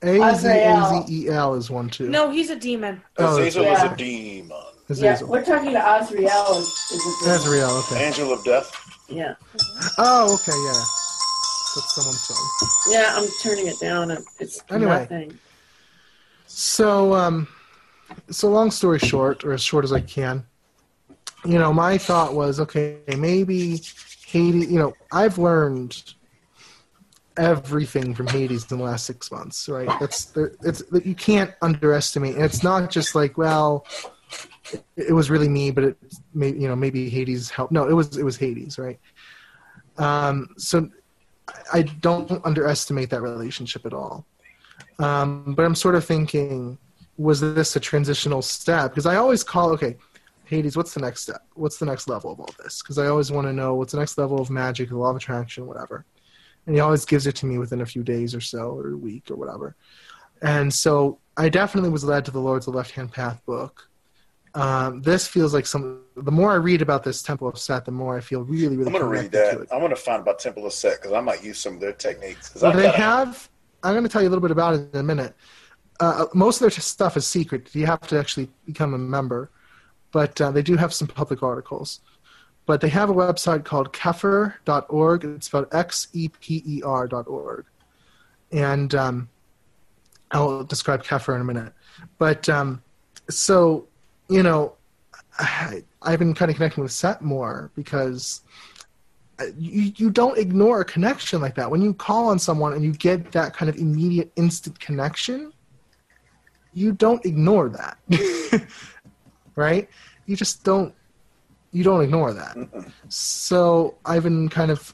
There's Azazel is one too. No, he's a demon. Azazel is a demon. Yeah, we're talking to Azrael. Azrael, okay. Angel of Death. Yeah. Oh, okay, yeah. That's someone's phone. Yeah, I'm turning it down. It's nothing. So, so long story short, or as short as I can, you know, my thought was, okay, maybe Hades, you know, I've learned everything from Hades in the last 6 months, right? It's you can't underestimate, and it's not just like, well, it was really me, but it maybe Hades helped. No, it was Hades, right? So I don't underestimate that relationship at all. But I'm sort of thinking, was this a transitional step? Because I always call, Hades, what's the next step? What's the next level of all this? Because I always want to know what's the next level of magic, the law of attraction, whatever. And he always gives it to me within a few days or so, or a week or whatever. And so I definitely was led to the Lords of the Left-Hand Path book. This feels like the more I read about this Temple of Set, the more I feel really, really connected to it. I'm going to find about Temple of Set because I might use some of their techniques. Well, I'm going to tell you a little bit about it in a minute. most of their stuff is secret. You have to actually become a member. But they do have some public articles. But they have a website called Keffer.org. It's spelled XEPER.org. And I'll describe Keffer in a minute. But so, I've been kind of connecting with Set more because you don't ignore a connection like that. When you call on someone and you get that kind of immediate, instant connection, you don't ignore that. Right? You just don't ignore that. So I've been kind of,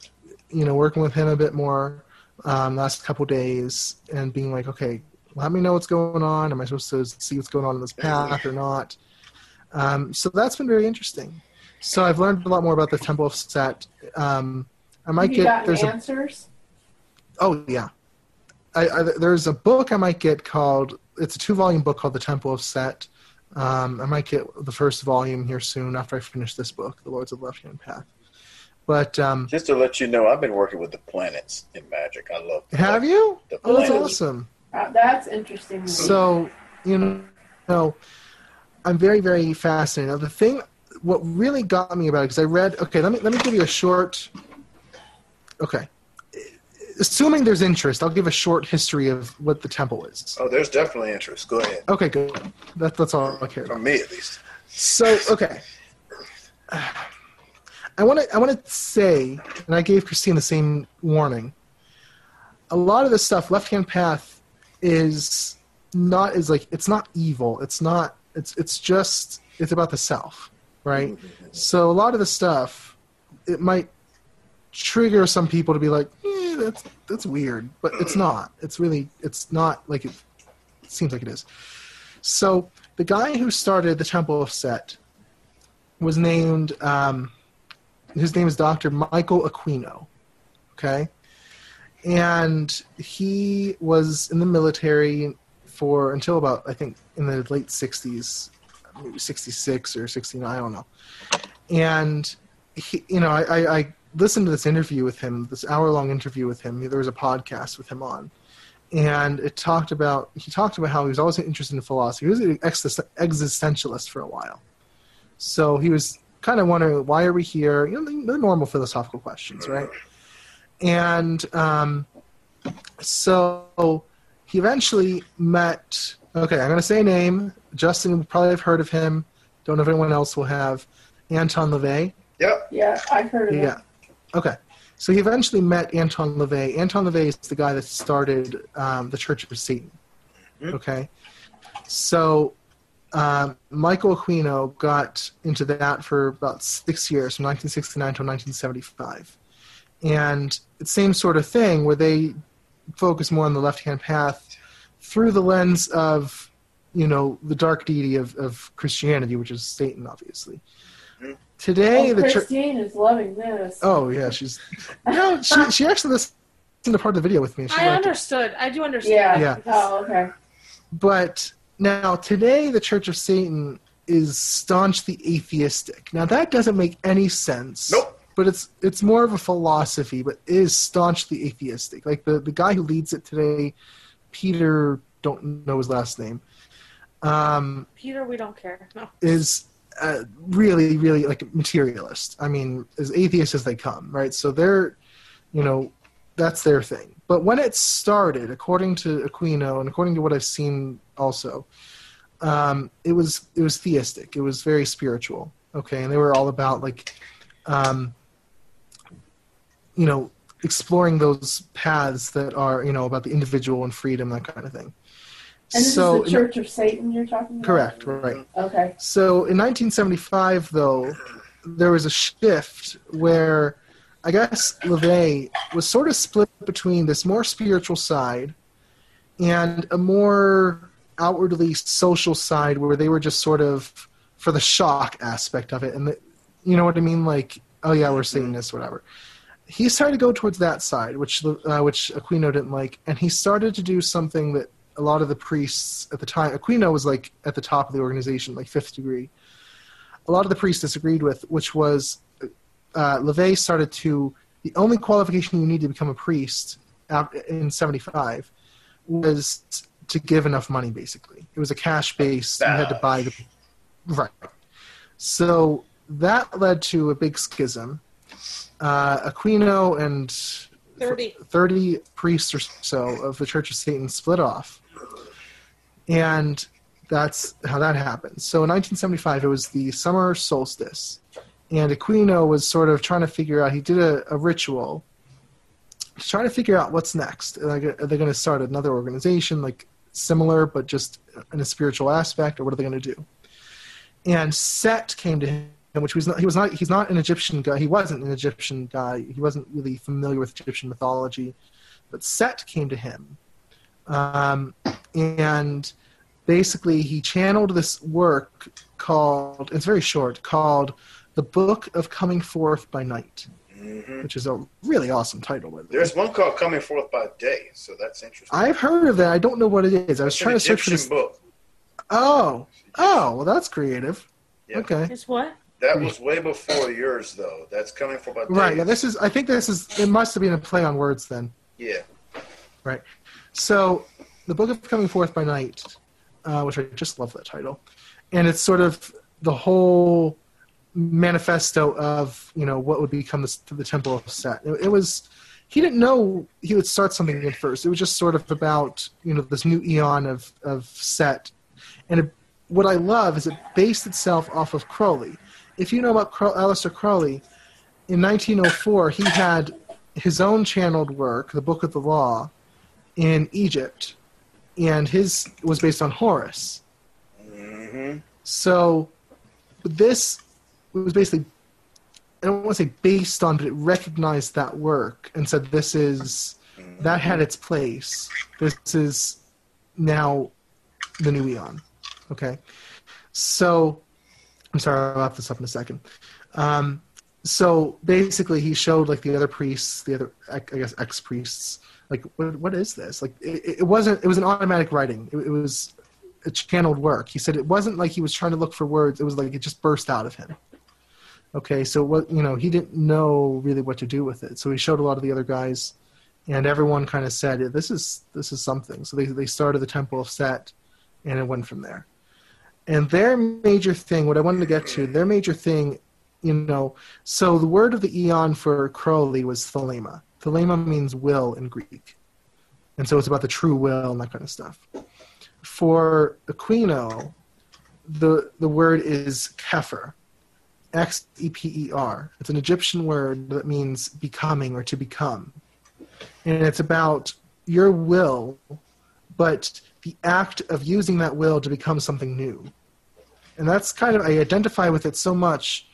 working with him a bit more last couple days and being like, okay, let me know what's going on. Am I supposed to see what's going on in this path or not? So that's been very interesting. So I've learned a lot more about the Temple of Set. I might get there's answers. Oh yeah, there's a book I might get called. It's a 2-volume book called The Temple of Set. I might get the first volume here soon after I finish this book, The Lords of the Left-Hand Path. But just to let you know, I've been working with the planets in magic. I love. Have you? Oh, that's awesome. That's interesting. So I'm very, very fascinated. Now, the thing, what really got me about it, because I read. Okay, let me give you a short. Okay. Assuming there's interest, I'll give a short history of what the temple is. Oh, there's definitely interest. Go ahead. Okay, good. That's all I care about. From me, at least. So, okay. I want to say, and I gave Christine the same warning, a lot of this stuff, Left-Hand Path, is not it's not evil. It's not. It's about the self, right? So a lot of the stuff, it might trigger some people to be like, that's weird, but it's not. It's not like it seems like it is. So the guy who started the Temple of Set was named, his name is Dr. Michael Aquino, okay? And he was in the military until about, I think, in the late 60s, maybe 66 or 69, I don't know. And he, I listened to this interview with him, this hour-long interview with him. There was a podcast with him on, and he talked about how he was always interested in philosophy. He was an existentialist for a while, so he was kind of wondering, why are we here? The normal philosophical questions, right? And so he eventually met. Okay, I'm going to say a name. Justin would probably have heard of him. Don't know if anyone else will have. Anton LaVey. Yep. Yeah, I've heard of him. Yeah. Okay. So he eventually met Anton LaVey. Anton LaVey is the guy that started the Church of Satan. Mm-hmm. Okay. So Michael Aquino got into that for about 6 years, from 1969 to 1975. And it's the same sort of thing where they focus more on the left-hand path through the lens of, the dark deity of Christianity, which is Satan, obviously. Today, Christine is loving this. Oh yeah, she's. She actually listened to part of the video with me. I understood. I do understand. Yeah. Oh, okay. But now today, the Church of Satan is staunchly atheistic. Now that doesn't make any sense. Nope. But it's more of a philosophy, but is staunchly atheistic. Like the guy who leads it today, Peter, don't know his last name. Peter, we don't care. No. Is really, really like a materialist. I mean, as atheist as they come, right? So they're, that's their thing. But when it started, according to Aquino and according to what I've seen also, it was theistic. It was very spiritual. Okay, and they were all about exploring those paths that are, about the individual and freedom, that kind of thing. And this is the Church of Satan you're talking about? Correct, right. Okay. So in 1975, though, there was a shift where I guess LaVey was sort of split between this more spiritual side and a more outwardly social side where they were just sort of for the shock aspect of it. And you know what I mean? Like, oh yeah, we're Satanists, whatever. He started to go towards that side, which Aquino didn't like, and he started to do something that a lot of the priests at the time, Aquino was like at the top of the organization, like fifth degree. A lot of the priests disagreed with, which was LaVey started to, the only qualification you need to become a priest in 75 was to give enough money, basically. It was a cash base. You had to buy the... Right. So that led to a big schism. Aquino and 30 priests or so of the Church of Satan split off. And that's how that happened. So in 1975, it was the summer solstice. And Aquino was sort of trying to figure out, he did a ritual to try to figure out what's next. Like, are they going to start another organization, like similar, but just in a spiritual aspect, or what are they going to do? And Set came to him, which he's not an Egyptian guy. He wasn't an Egyptian guy. He wasn't really familiar with Egyptian mythology, but Set came to him. And basically he channeled this work called, it's very short, called The Book of Coming Forth by Night, which is a really awesome title. There's one called Coming Forth by Day, so that's interesting. I've heard of that. I don't know what it is. I was trying to search for this book. Oh, well, that's creative. Yeah. Okay. It's what? That was way before yours, though. That's Coming Forth by Day. Right. Yeah. I think it must have been a play on words then. Yeah. Right. So, The Book of Coming Forth by Night, which I just love that title, and it's sort of the whole manifesto of what would become the Temple of Set. It was, he didn't know he would start something at first. It was just sort of about this new eon of Set, and what I love is it based itself off of Crowley. If you know about Aleister Crowley, in 1904 he had his own channeled work, the Book of the Law, in Egypt, and his was based on Horus. Mm-hmm. So this was basically, I don't want to say based on, but it recognized that work and said that had its place. This is now the new eon. Okay. So, I'm sorry, I'll have this up in a second. So basically he showed like the other priests, the other, I guess, ex-priests, like, what is this? Like, it was an automatic writing. It was a channeled work. He said it wasn't like he was trying to look for words. It was like it just burst out of him. Okay, so he didn't know really what to do with it. So he showed a lot of the other guys, and everyone kind of said, this is something. So they started the Temple of Set, and it went from there. And their major thing, what I wanted to get to, so the word of the eon for Crowley was thelema. Thelema means will in Greek. And so it's about the true will and that kind of stuff. For Aquino, the word is Kepher. X-E-P-E-R. It's an Egyptian word that means becoming or to become. And it's about your will, but the act of using that will to become something new. And that's kind of, I identify with it so much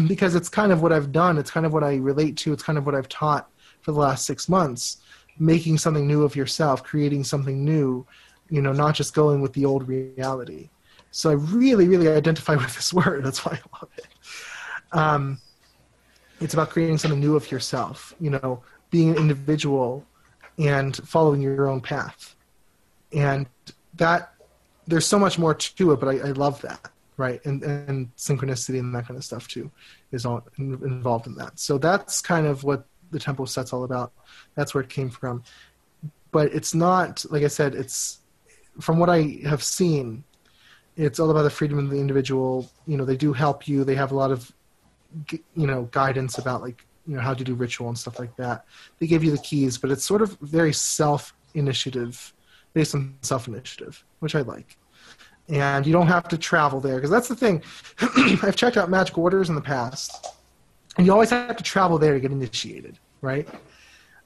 because it's kind of what I've done. It's kind of what I relate to. It's kind of what I've taught for the last 6 months, making something new of yourself, creating something new, not just going with the old reality. So I really, really identify with this word. That's why I love it. It's about creating something new of yourself, being an individual and following your own path. And that, there's so much more to it, but I love that, right? And synchronicity and that kind of stuff too is all involved in that. So that's kind of what the Temple of Set's all about. That's where it came from. But it's not, like I said, it's, from what I have seen, it's all about the freedom of the individual. They do help you. They have a lot of, guidance about how to do ritual and stuff like that. They give you the keys, but it's sort of very self-initiative, based on self-initiative, which I like. And you don't have to travel there, because that's the thing. I've checked out magic orders in the past, and you always have to travel there to get initiated, right?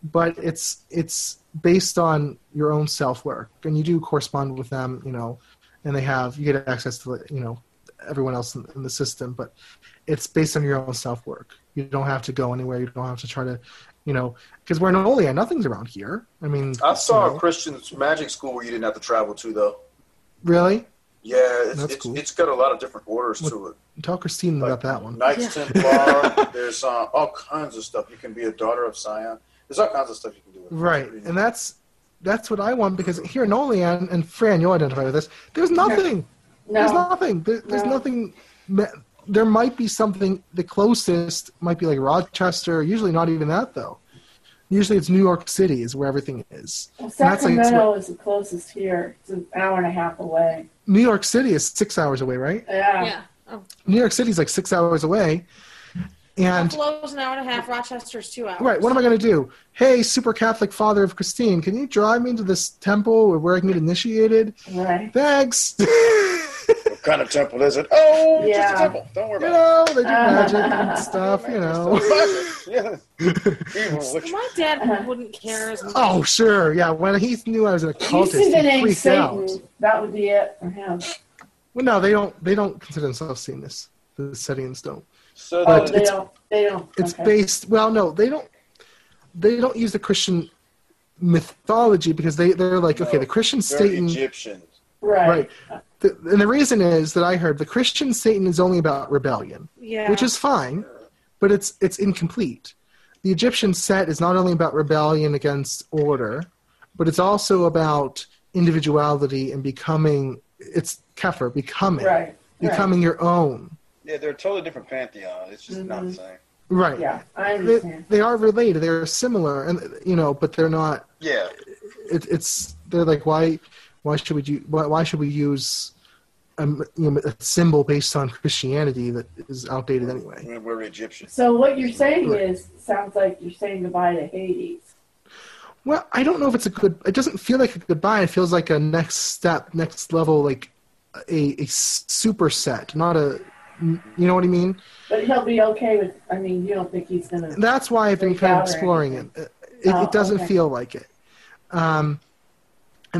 But it's based on your own self-work, and you do correspond with them, and you get access to, everyone else in the system, but it's based on your own self-work. You don't have to go anywhere. You don't have to try to, because we're in Olean, nothing's around here. I mean, I saw a Christian magic school where you didn't have to travel to, though. Really? Yeah, cool. It's got a lot of different orders to it. Tell Christine about that one. Knights Templar. There's all kinds of stuff. You can be a daughter of Sion. There's all kinds of stuff you can do with it. Right, and that's what I want, because here in Olean, and Fran, you'll identify with this, there's nothing. No. There's nothing. There's nothing. There might be something, the closest might be like Rochester, usually not even that, though. Usually it's New York City is where everything is. Well, Sacramento is the closest here. It's an hour and a half away. New York City is 6 hours away, right? Yeah. Oh. New York City is like 6 hours away. And Buffalo's an hour and a half. Rochester's 2 hours. Right. What am I going to do? Hey, super Catholic father of Christine, can you drive me to this temple where I can get initiated? Right. Thanks. What kind of temple is it? Oh, Yeah. just a temple. Don't worry about They do magic and stuff, Yeah. My dad wouldn't care as much. Oh, sure. Yeah. When he knew I was an You occultist, see the he name freaked Satan, out. that would be it for him. Well, no, they don't consider themselves Satanists. The Setians don't. So They don't. It's Okay. based. Well, no, they don't use the Christian mythology because they're like, okay, the Christian they're Satan. Egyptians. Right. And the reason is that I heard the Christian Satan is only about rebellion, which is fine, but it's incomplete. The Egyptian Set is not only about rebellion against order, but it's also about individuality and becoming. It's kefir, becoming your own. Yeah, they're a totally different pantheon. It's just not the same. Right. Yeah, I understand. They are related. They're similar, and but they're not. Yeah. They're like why should we use a symbol based on Christianity that is outdated anyway? We're Egyptians. So what you're saying sounds like you're saying goodbye to Hades. Well, I don't know if it doesn't feel like a goodbye. It feels like a next step, next level, like a superset, not a, you know what I mean? But he'll be okay with, you don't think he's going to... That's why I've been kind of exploring it. It doesn't feel like it. And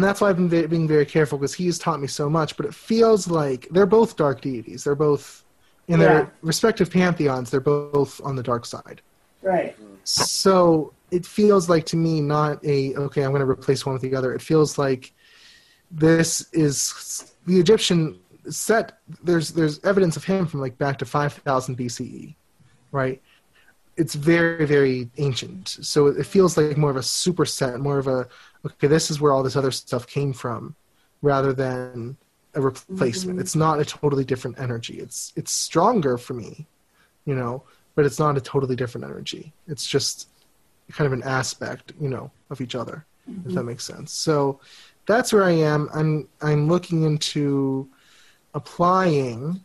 that's why I've been being very careful because he's taught me so much, but it feels like they're both dark deities. They're both, in their respective pantheons, they're both on the dark side. Right. So it feels like to me not I'm going to replace one with the other. It feels like this is the Egyptian Set. There's evidence of him from like back to 5000 BCE, right? It's very, very ancient. So it feels like more of a superset, more of a, okay, this is where all this other stuff came from, rather than a replacement. Mm-hmm. It's not a totally different energy. It's stronger for me, but it's not a totally different energy. It's just kind of an aspect, of each other, if that makes sense. So that's where I am. I'm looking into applying.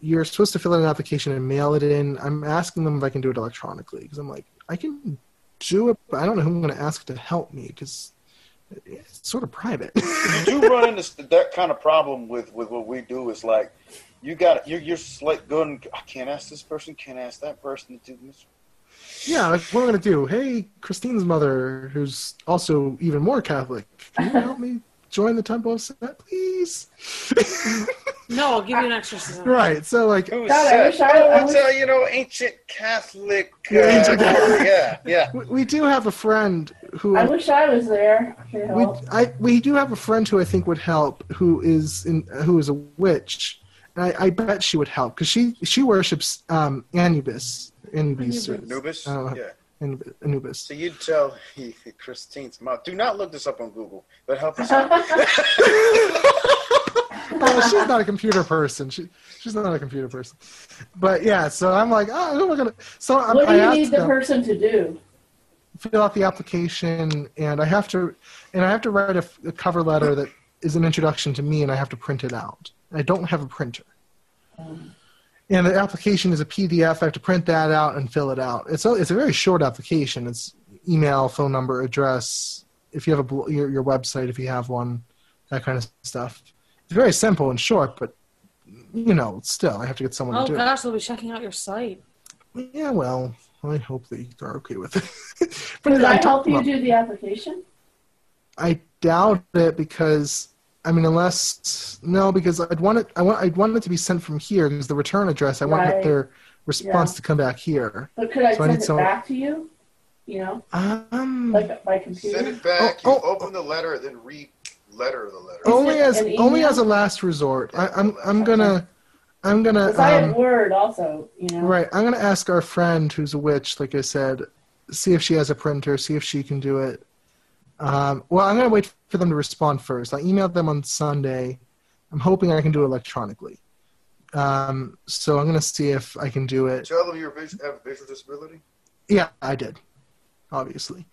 You're supposed to fill out an application and mail it in. I'm asking them if I can do it electronically because I'm like, I can do it, but I don't know who I'm going to ask to help me because it's sort of private. You do run into that kind of problem with what we do. Is like you're like going, I can't ask this person, can't ask that person to do this. Yeah, like what am I going to do? Hey, Christine's mother, who's also even more Catholic, can you help me join the Temple of Set, please? No, I'll give you an exorcism. Right, so like... Who's God, ancient Catholic... yeah. We do have a friend who... I wish I was there. We do have a friend who I think would help, who is a witch. And I bet she would help, because she worships Anubis. Anubis? Anubis. So you'd tell Christine's mom, do not look this up on Google, but help us out. Well, she's not a computer person. She's not a computer person. But yeah, so I'm like, who am I gonna? So what do you need the person to do? Fill out the application, and I have to write a cover letter that is an introduction to me, and I have to print it out. I don't have a printer. And the application is a PDF. I have to print that out and fill it out. It's a very short application. It's email, phone number, address. If you have your website, if you have one, that kind of stuff. It's very simple and short, but still, I have to get someone to do it. Oh gosh, they'll be checking out your site. Yeah, well, I hope that you're okay with it. But did I help you do the application? I doubt it because. Because I'd want it to be sent from here because the return address, I want their response to come back here. But could I send it back to you? Like by computer? Send it back, open the letter, then re-letter the letter. Only as a last resort. I'm gonna. Because I have Word also, Right. I'm gonna ask our friend who's a witch, like I said, see if she has a printer, see if she can do it. I'm going to wait for them to respond first. I emailed them on Sunday. I'm hoping I can do it electronically. So I'm going to see if I can do it. Tell them you have a visual disability? Yeah, I did. obviously.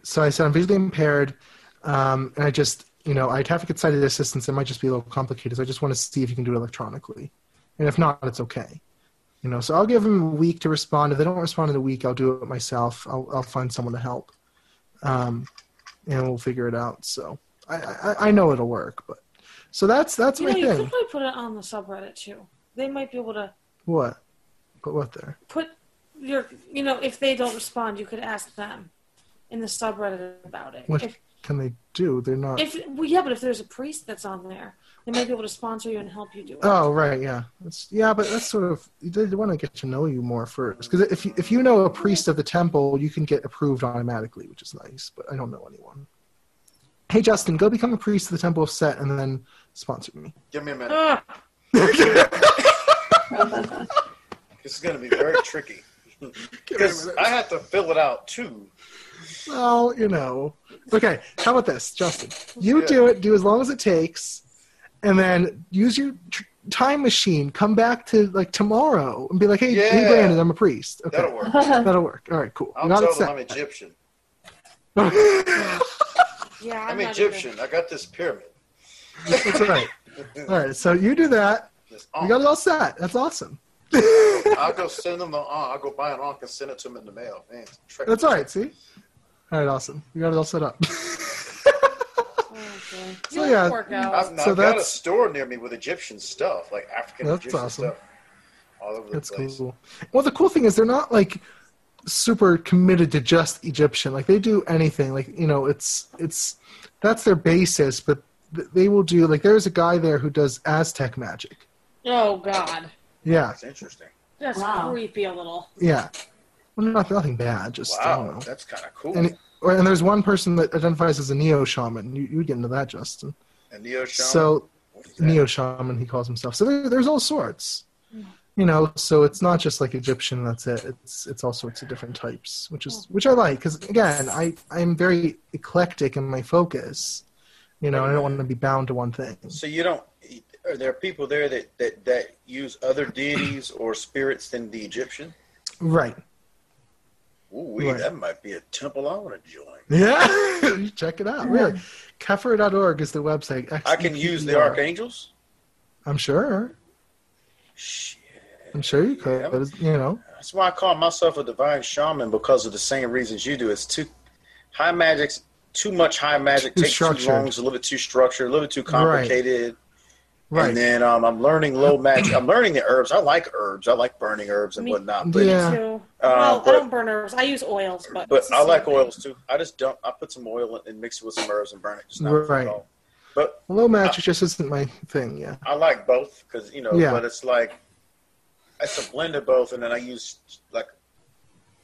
So I said, I'm visually impaired, and I just, I'd have to get sighted assistance. It might just be a little complicated. So I just want to see if you can do it electronically. And if not, it's okay. So I'll give them a week to respond. If they don't respond in a week, I'll do it myself. I'll find someone to help, and we'll figure it out. So I know it'll work, but so that's my thing. You could probably put it on the subreddit too. They might be able to. What? Put what there? Put your, if they don't respond, you could ask them in the subreddit about it. What can they do? They're not. But if there's a priest that's on there, they might be able to sponsor you and help you do it. Oh, right, yeah. But that's sort of, they want to get to know you more first. Because if you know a priest of the temple, you can get approved automatically, which is nice, but I don't know anyone. Hey, Justin, go become a priest of the Temple of Set and then sponsor me. Give me a minute. This is going to be very tricky. Because I have to fill it out, too. Well, Okay, how about this, Justin? You do it, do as long as it takes, and then use your time machine. Come back to, tomorrow and be like, hey, Brandon, I'm a priest. Okay. That'll work. That'll work. All right, cool. I'll tell them I'm Egyptian. I'm Egyptian. I got this pyramid. That's right. All right, so you do that. You got it all set. That's awesome. I'll go send them I'll go buy an Ankh and send it to them in the mail. Man, that's all right, see? All right, awesome. We got it all set up. Okay. So, yeah. I've got a store near me with Egyptian stuff, like African Egyptian awesome. stuff. All over the place. That's cool. Well, the cool thing is they're not, super committed to just Egyptian. They do anything. That's their basis, but they will do, there's a guy there who does Aztec magic. Oh, God. Yeah. That's interesting. That's creepy a little. Yeah. Well, nothing bad. Just I don't know. That's kind of cool. And there's one person that identifies as a neo-shaman. You get into that, Justin. A neo-shaman? So, neo-shaman, he calls himself. So there's all sorts. So it's not just Egyptian, that's it. It's all sorts of different types, which I like. Because, again, I'm very eclectic in my focus. And I don't want to be bound to one thing. So you don't... Are there people there that use other deities or spirits than the Egyptian? Right. Ooh, that might be a temple I want to join. Yeah, you check it out. Really, Kefir.org is the website. I can use the archangels. I'm sure. Shit. I'm sure you could. That's why I call myself a divine shaman, because of the same reasons you do. It's too high magic. Too much high magic takes too long. It's a little bit too structured, a little bit too complicated. Right. And then I'm learning low magic. I'm learning the herbs. I like herbs. I like burning herbs and whatnot. But, me too. I don't burn herbs. I use oils, but I like oils too. I just don't. I put some oil and mix it with some herbs and burn it. Just not at all. But low magic just isn't my thing. Yeah. I like both because but it's it's a blend of both, and then I use like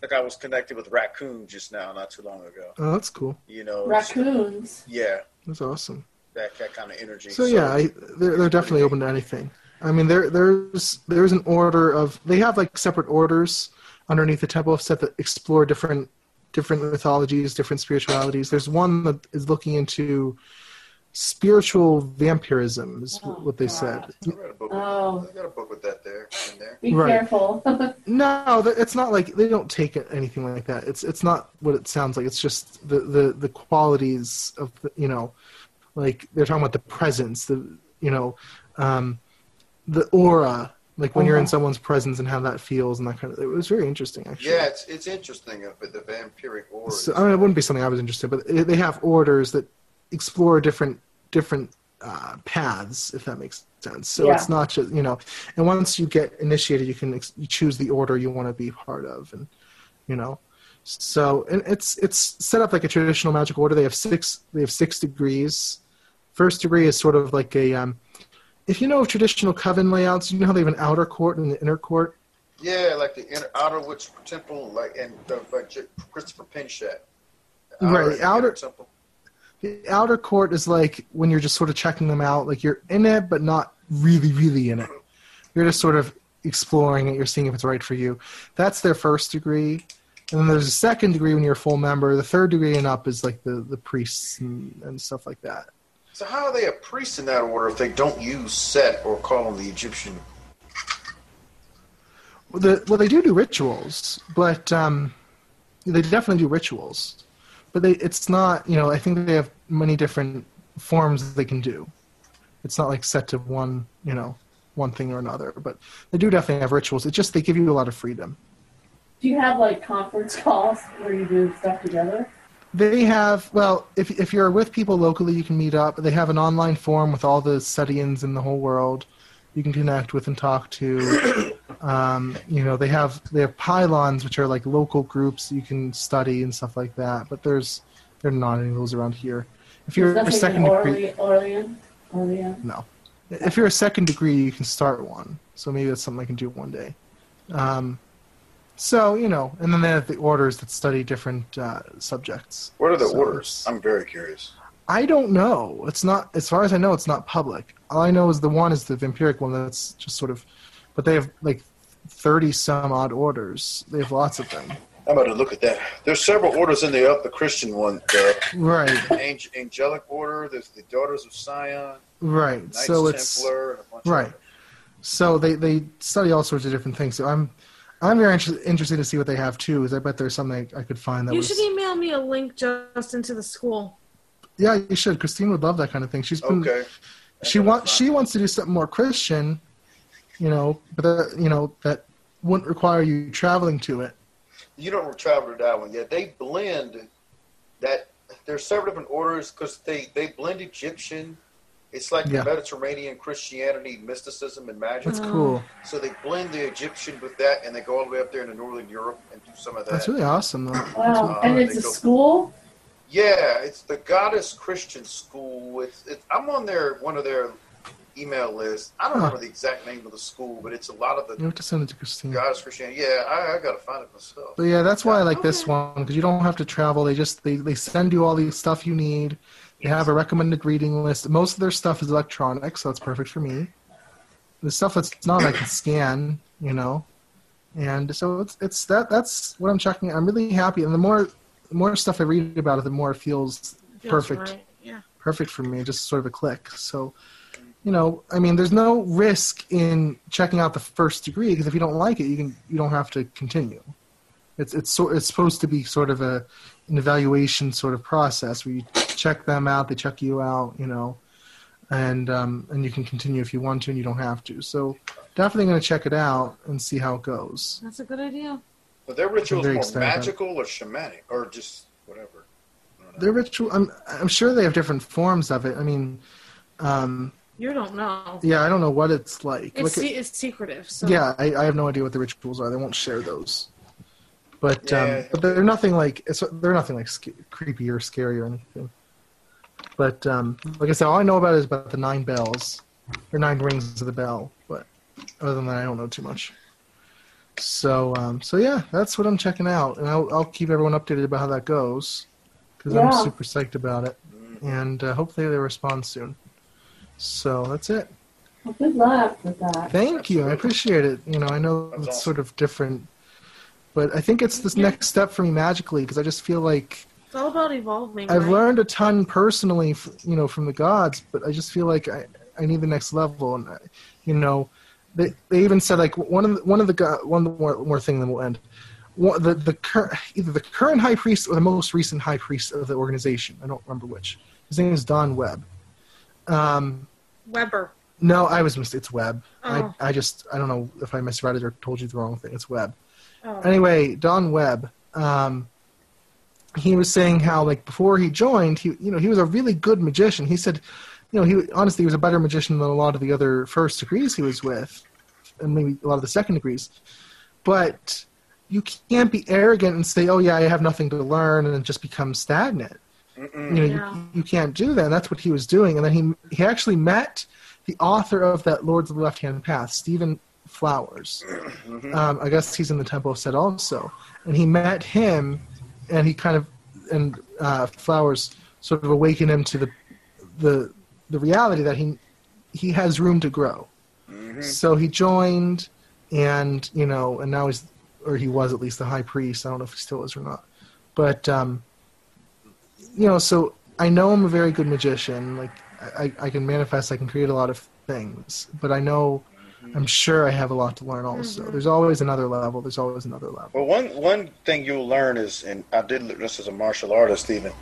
I was connected with raccoons just now, not too long ago. Oh, that's cool. Raccoons. That's awesome. That kind of energy. So they're definitely open to anything. I mean, there's an order of, they have separate orders underneath the Temple of Set that explore different mythologies, different spiritualities. There's one that is looking into spiritual vampirism, is what they said. I read a book. I got a book with that in there. Be careful. No, it's not they don't take anything like that. It's not what it sounds like. It's just the qualities of they're talking about the presence, the aura, when you're in someone's presence and how that feels and that kind of. It was very interesting, actually. Yeah, it's interesting, the vampiric aura. So, it wouldn't be something I was interested in, but they have orders that explore different paths, if that makes sense. So it's not just and once you get initiated, you choose the order you want to be part of, and so and it's set up like a traditional magic order. They have six degrees. First degree is sort of like a if you know of traditional coven layouts, you know how they have an outer court and an inner court. Yeah, like the outer witch temple, and Christopher Pinshat. Right, the outer court is when you're just sort of checking them out, you're in it but not really, really in it. You're just sort of exploring it. You're seeing if it's right for you. That's their first degree. And then there's a second degree when you're a full member. The third degree and up is the priests and stuff like that. So how are they a priest in that order if they don't use Set or call them the Egyptian? Well, they do rituals, but they definitely do rituals, but it's not, I think they have many different forms they can do. It's not like set to one thing or another, but they do definitely have rituals. It's just they give you a lot of freedom. Do you have like conference calls where you do stuff together? They have, well, if you're with people locally, you can meet up. They have an online forum with all the study-ins in the whole world you can connect with and talk to. They have pylons, which are like local groups you can study and stuff like that. But there are not any of those around here. If you're a second degree, no. If you're a second degree, you can start one. So maybe that's something I can do one day. And then they have the orders that study different subjects. What are the orders? I'm very curious. I don't know. It's not, as far as I know, it's not public. All I know is the vampiric one that's just sort of, but they have like 30 some odd orders. They have lots of them. I'm about to look at that. There's several orders in the Christian one. Right. Angelic order. There's the Daughters of Sion. Right. Knights so Templar, and a bunch right. Of so they study all sorts of different things. So I'm very interested to see what they have too, because I bet there's something I could find that. You should email me a link just into the school. Yeah, you should. Christine would love that kind of thing. She's been okay. She wants to do something more Christian, but that wouldn't require you traveling to it. You don't travel to that one yet. They blend that. There's several different orders because they blend Egyptian. It's like the Mediterranean Christianity, mysticism, and magic. That's cool. So they blend the Egyptian with that, and they go all the way up there into Northern Europe and do some of that. That's really awesome, though. Wow. And it's a school? Yeah, it's the Goddess Christian School. I'm on one of their email lists. I don't remember the exact name of the school, but it's a lot of the. You have to send it to Christine. Goddess Christianity. Yeah, I got to find it myself. But yeah, that's why I like this one, because you don't have to travel. They send you all the stuff you need. They have a recommended reading list. Most of their stuff is electronic, so that's perfect for me. The stuff that's not, I can scan, and so it's that's what I'm checking. I'm really happy, and the more stuff I read about it, the more it feels perfect. Right. Yeah. Perfect for me, just sort of a click. So, there's no risk in checking out the first degree, because if you don't like it, you don't have to continue. It's supposed to be sort of an evaluation sort of process where you check them out, they check you out, and you can continue if you want to, and you don't have to. So definitely going to check it out and see how it goes. That's a good idea. But their rituals more magical or shamanic or just whatever? Their ritual, I'm sure they have different forms of it. You don't know. Yeah, I don't know what it's like. It's secretive. So. Yeah, I have no idea what the rituals are. They won't share those. But they're nothing like creepy or scary or anything. But like I said, all I know about it is about the 9 bells, or 9 rings of the bell. But other than that, I don't know too much. So yeah, that's what I'm checking out, and I'll keep everyone updated about how that goes, because I'm super psyched about it, and hopefully they respond soon. So that's it. Well, good luck with that. Thank you. I appreciate it. I know it's awesome. Sort of different, but I think it's this next step for me magically, because I just feel like it's all about evolving. I've learned a ton personally, from the gods, but I just feel like I need the next level, and They even said like one more thing, then we'll end. Either the current high priest or the most recent high priest of the organization. I don't remember which. His name is Don Webb. Weber. No, I was mistaken. It's Webb. Oh. I don't know if I misread it or told you the wrong thing. It's Webb. Oh. Anyway, Don Webb. He was saying how like before he joined, he was a really good magician. He said, he was a better magician than a lot of the other first degrees he was with, and maybe a lot of the second degrees. But you can't be arrogant and say, "Oh yeah, I have nothing to learn," and then just become stagnant. You can't do that. And that's what he was doing. And then he actually met the author of that Lords of the Left Hand Path, Stephen Flowers. I guess he's in the Temple of Set also. And he met him, and he Flowers sort of awakened him to the reality that he has room to grow. So he joined, and and now he was at least the high priest. I don't know if he still is or not, but so I know I'm a very good magician. Like I can manifest, I can create a lot of things, but I know I'm sure I have a lot to learn also. There's always another level. Well, one thing you'll learn is, and I did this as a martial artist, Stephen,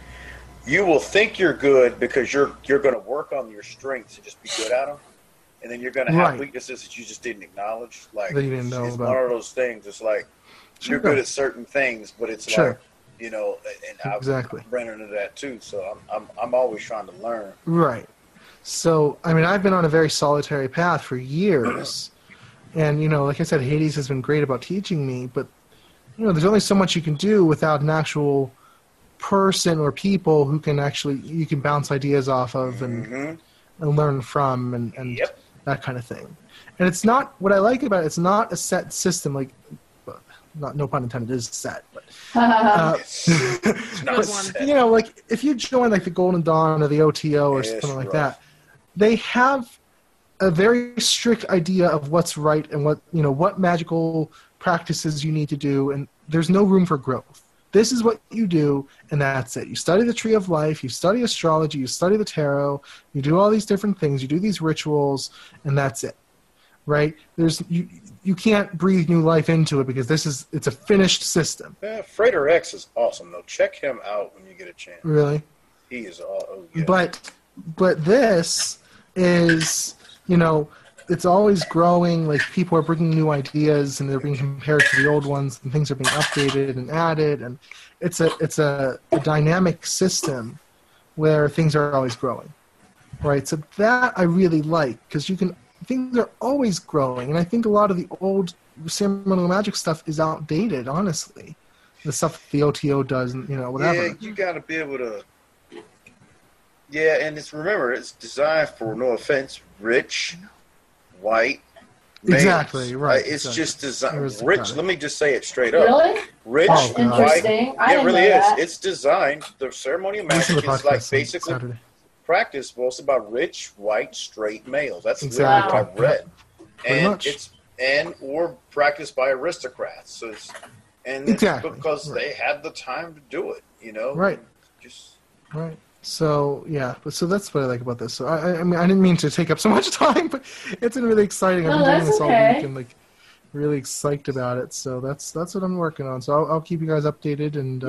you will think you're good because you're going to work on your strengths and just be good at them. And then you're going to have weaknesses that you just didn't acknowledge. Like, that you didn't know it's about. one of those things. It's like, you're good at certain things, but it's like, you know, and I've ran into that too. So I'm always trying to learn. Right. So, I mean, I've been on a very solitary path for years. And, you know, like I said, Hades has been great about teaching me. But, you know, there's only so much you can do without an actual person or people who can actually, you can bounce ideas off of and learn from and that kind of thing. And it's not, what I like about it, it's not a set system, like, no pun intended, it is set. But, but you know, like, if you join, like, the Golden Dawn or the OTO or something like that, they have a very strict idea of what's right and what, you know, what magical practices you need to do, and there's no room for growth. This is what you do, and that's it. You study the Tree of Life, you study astrology, you study the tarot, you do all these different things, you do these rituals, and that's it, right? There's you can't breathe new life into it because it's a finished system. Frater X is awesome, though. Check him out when you get a chance. Really? He is But this is, you know, it's always growing. Like, people are bringing new ideas and they're being compared to the old ones, and things are being updated and added, and it's a dynamic system where things are always growing, right? So that I really like, because things are always growing, and I think a lot of the old ceremonial magic stuff is outdated, honestly. The stuff the OTO does, and, you know, whatever. Yeah, you got to be able to. Yeah, and remember, it's designed for, no offense, rich, white males. Exactly, right. It's just designed rich. Let me just say it straight up. Really? Rich, white. It really is. It's designed. The ceremonial magic is like basically practice. Well, it's about rich, white, straight males. That's literally what I've read. And or practiced by aristocrats. So it's because they had the time to do it. You know. Right. Right. So yeah, so that's what I like about this. So I mean, I didn't mean to take up so much time, but it's been really exciting. I've been doing this all week and, like, really excited about it. So that's what I'm working on. So I'll keep you guys updated and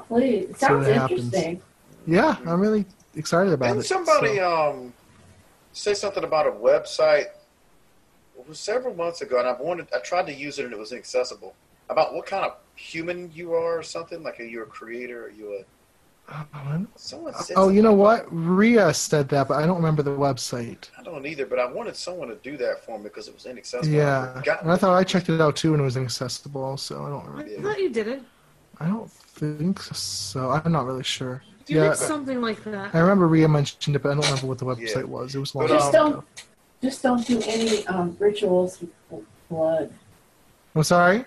please. It sounds interesting. Yeah, I'm really excited about it. Somebody say something about a website. It was several months ago, and I tried to use it and it was inaccessible. About what kind of human you are or something, like, are you a creator? Are you a you know what? Rhea said that, but I don't remember the website. I don't either, but I wanted someone to do that for me because it was inaccessible. Yeah, and I thought I checked it out too, and it was inaccessible. So I don't remember. I thought you did it. I don't think so. I'm not really sure. You did something like that. I remember Rhea mentioned it, but I don't remember what the website was. It was long ago. Just don't do any rituals with blood. I'm sorry?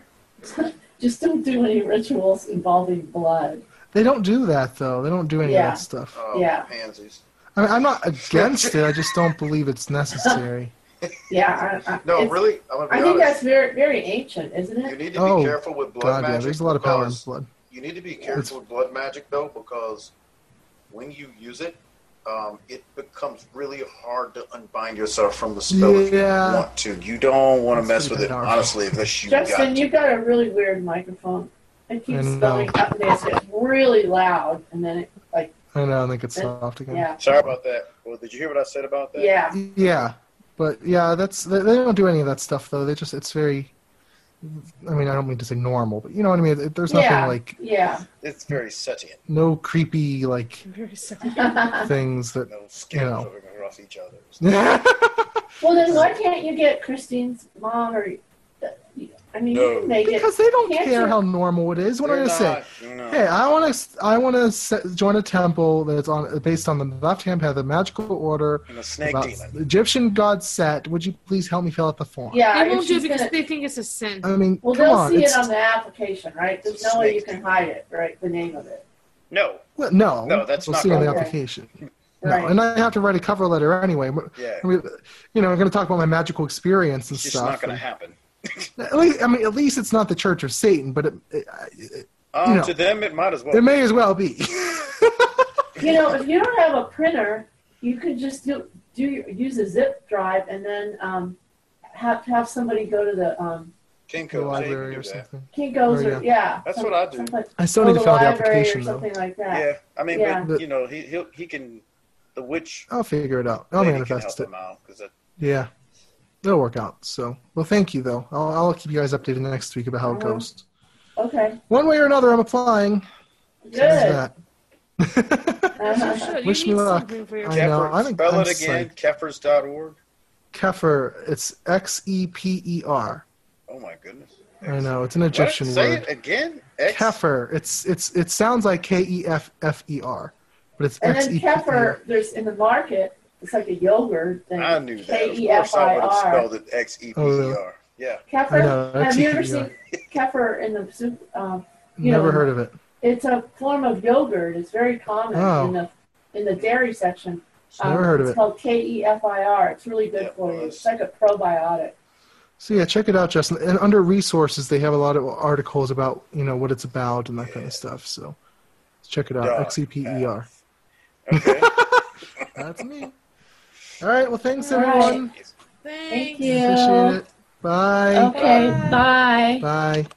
Just don't do any rituals involving blood. They don't do that, though. They don't do any of that stuff. Pansies. I mean, I'm not against it. I just don't believe it's necessary. Really? I think that's very, very ancient, isn't it? You need to be careful with blood magic. Yeah, there's a lot of power in blood. You need to be careful with blood magic, though, because when you use it, it becomes really hard to unbind yourself from the spell if you want to. You don't want to mess with it, honestly, unless you Justin, you've got a really weird microphone. It keeps spelling up and down. It's really loud, and then it, like... I know, and then it gets soft again. Yeah. Sorry about that. Well, did you hear what I said about that? Yeah. Yeah. But, yeah, they don't do any of that stuff, though. It's very... I mean, I don't mean to say normal, but you know what I mean? There's nothing like... Yeah. It's very sentient. No creepy, like, things that, no skin across each other. Well, then why can't you get Christine's mom or... I mean, you can make because they don't care how normal it is. What am I going to say? No. Hey, I want to join a temple that's based on the left-hand path, the magical order, and a snake demon. Egyptian god Set. Would you please help me fill out the form? Yeah, they won't do it because they think it's a sin. I mean, they'll see it on the application, right? There's no way you can hide it, right? The name of it. No. Well, no, that's we'll not see on the application. Right. No, and I have to write a cover letter anyway. Yeah. I mean, I'm going to talk about my magical experience and stuff. It's not going to happen. At least it's not the Church of Satan, but to them it might as well. It may as well be. If you don't have a printer, you could just use a zip drive and then have somebody go to the Kinko's library or something. Kinko's, yeah. That's what I do. I still need to fill out the application, or something like that. Yeah, I mean, but you know, he can. The witch. I'll figure it out. I'll manifest it. Yeah, it'll work out. So, well, thank you though. I'll keep you guys updated next week about how it goes. Okay. One way or another, I'm applying. Good. Wish me luck. I know. Spell it again. Keffers.org. Keffer. It's Xeper. Oh my goodness. I know. It's an Egyptian word. Say it again. Keffer. It sounds like Keffer, but it's Xeper. And then Keffer, there's in the market. It's like a yogurt thing. I knew that. Kefir. Of course, I would have spelled it Xeper. Oh, really? Yeah. Keffer. Have you ever seen Keffer in the soup? Never heard of it. It's a form of yogurt. It's very common in the dairy section. Never heard of it. It's called Kefir. It's really good for you. It's like a probiotic. So yeah, check it out, Justin. And under resources, they have a lot of articles about what it's about and that kind of stuff. So check it out. Xeper. Okay. That's me. All right. Well, thanks everyone. Thank you. Appreciate it. Bye. Okay. Bye. Bye.